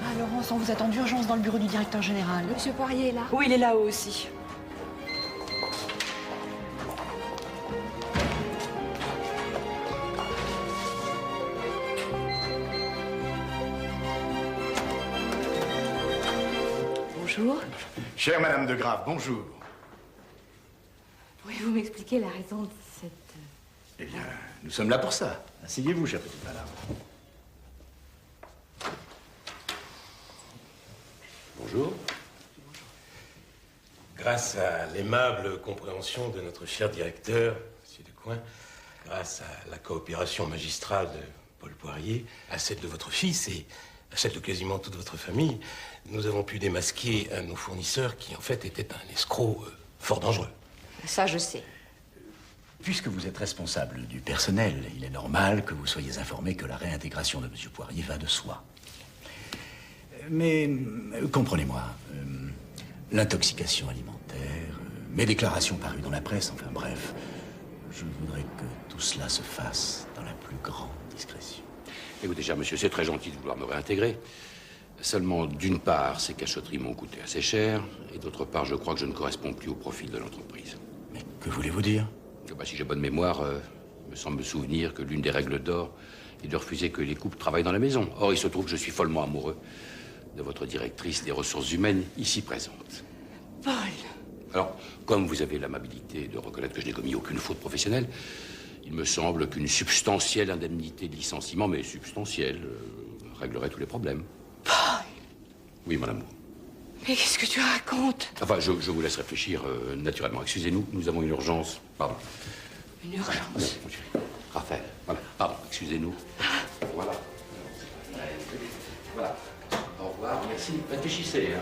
Ah, Laurence, on vous attend d'urgence dans le bureau du directeur général. Monsieur Poirier est là? Oui, il est là-haut aussi. Bonjour. Chère Madame de Grave, bonjour. Pouvez-vous m'expliquer la raison de cette... Eh bien, nous sommes là pour ça. Asseyez-vous, chère petite madame. Bonjour. Grâce à l'aimable compréhension de notre cher directeur, M. Descoings, grâce à la coopération magistrale de Paul Poirier, à celle de votre fils et à celle de quasiment toute votre famille, nous avons pu démasquer un de nos fournisseurs qui, en fait, était un escroc fort dangereux. Ça, je sais. Puisque vous êtes responsable du personnel, il est normal que vous soyez informé que la réintégration de M. Poirier va de soi. Mais, comprenez-moi, l'intoxication alimentaire, mes déclarations parues dans la presse, enfin bref, je voudrais que tout cela se fasse dans la plus grande discrétion. Écoutez, cher monsieur, c'est très gentil de vouloir me réintégrer. Seulement, d'une part, ces cachotteries m'ont coûté assez cher, et d'autre part, je crois que je ne corresponds plus au profil de l'entreprise. Mais que voulez-vous dire? Si j'ai bonne mémoire, il me semble me souvenir que l'une des règles d'or est de refuser que les couples travaillent dans la maison. Or, il se trouve que je suis follement amoureux de votre directrice des ressources humaines, ici présente. Paul! Alors, comme vous avez l'amabilité de reconnaître que je n'ai commis aucune faute professionnelle, il me semble qu'une substantielle indemnité de licenciement, mais substantielle, réglerait tous les problèmes. Paul! Oui, mon amour. Mais qu'est-ce que tu racontes? Enfin, je vous laisse réfléchir naturellement. Excusez-nous, nous avons une urgence. Pardon. Une urgence? Mon chéri. Raphaël, voilà. Pardon, excusez-nous. Voilà. Voilà. Au revoir, merci. Réfléchissez, hein.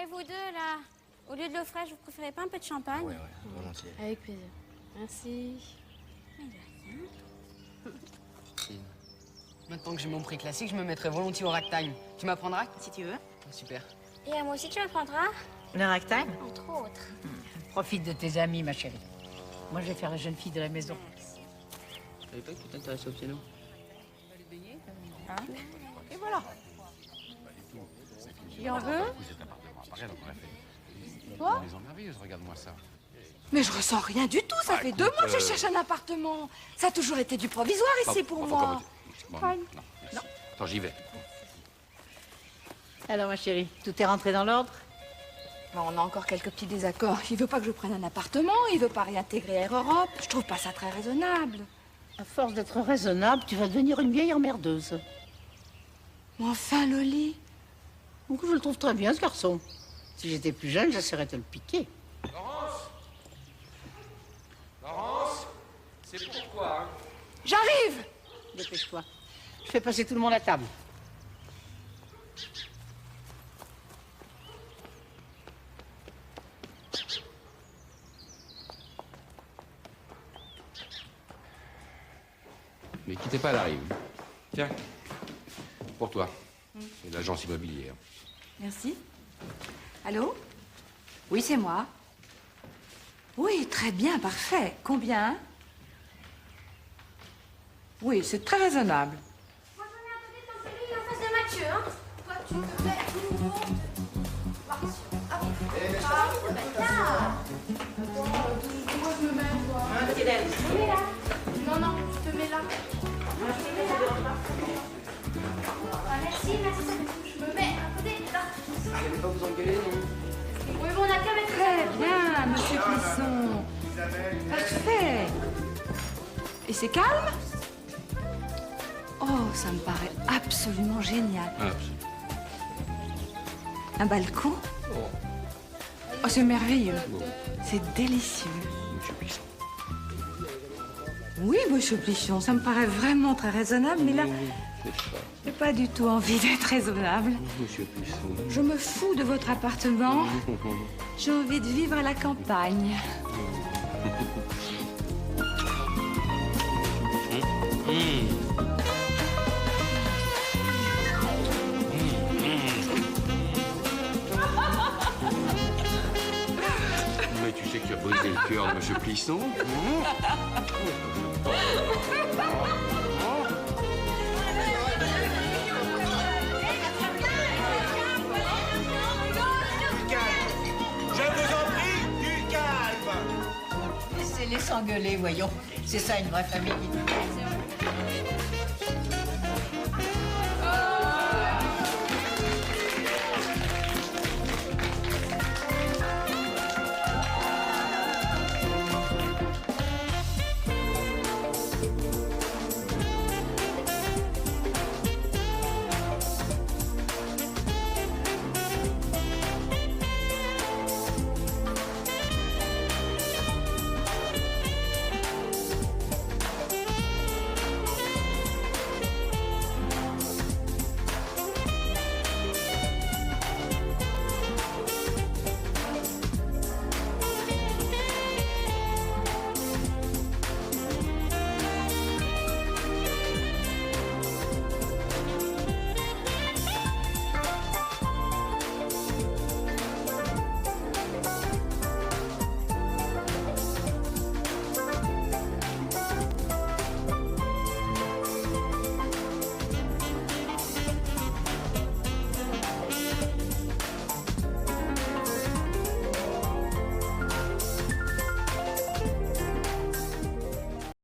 vous deux, là. Au lieu de l'eau fraîche, vous préférez pas un peu de champagne? Ouais, volontiers. Avec plaisir. Merci. Maintenant que j'ai mon prix classique, je me mettrai volontiers au ragtime. Tu m'apprendras? Si tu veux. Ah, super. Et à moi aussi, tu m'apprendras? Le ragtime? Entre autres. Profite de tes amis, ma chérie. Moi, je vais faire la jeune fille de la maison. Je savais pas que tu t'intéressais au piano. Hein? Et voilà. Il en veut? Toi? Les merveilleuse, regarde-moi ça. Mais je ressens rien du tout. Ça fait 2 mois que je cherche un appartement. Ça a toujours été du provisoire ici pour moi. Bon, non, merci. Attends, j'y vais. Alors, ma chérie, tout est rentré dans l'ordre? Bon, on a encore quelques petits désaccords. Il veut pas que je prenne un appartement. Il veut pas réintégrer Air Europe. Je trouve pas ça très raisonnable. À force d'être raisonnable, tu vas devenir une vieille emmerdeuse. Mais enfin, Loli. Donc, je le trouve très bien, ce garçon. Si j'étais plus jeune, j'essaierais de te le piquer. Laurence, c'est pour toi, hein. J'arrive. Dépêche-toi. Je fais passer tout le monde à table. Mais quittez pas, elle arrive. Tiens, pour toi. C'est l'agence immobilière. Merci. Allô? Oui, c'est moi. Oui, très bien, parfait. Combien? Oui, c'est très raisonnable. Moi, j'en ai à côté de ton celui en face de Mathieu, hein. Toi, tu me mets tout le monde. Moi, je me mets, toi. Tu te mets là. Non, non, tu te mets là. Moi, je te mets là. Ah, merci, merci. Je me mets à côté, là. Vous n'allez pas vous engueuler, non? Oui, bon, on a qu'à mettre Très bien, monsieur Clisson. Parfait. Et c'est calme? Oh, ça me paraît absolument génial. Un balcon? Oh, c'est merveilleux. C'est délicieux. Monsieur Plisson. Oui, monsieur Plichon, ça me paraît vraiment très raisonnable, mais là, C'est ça. j'ai pas du tout envie d'être raisonnable. Monsieur Plisson. Je me fous de votre appartement. J'ai envie de vivre à la campagne. Mais tu sais que tu as brisé le cœur de monsieur Plisson. Je vous en prie, du calme. Laissez-les s'engueuler, voyons. C'est ça, une vraie famille.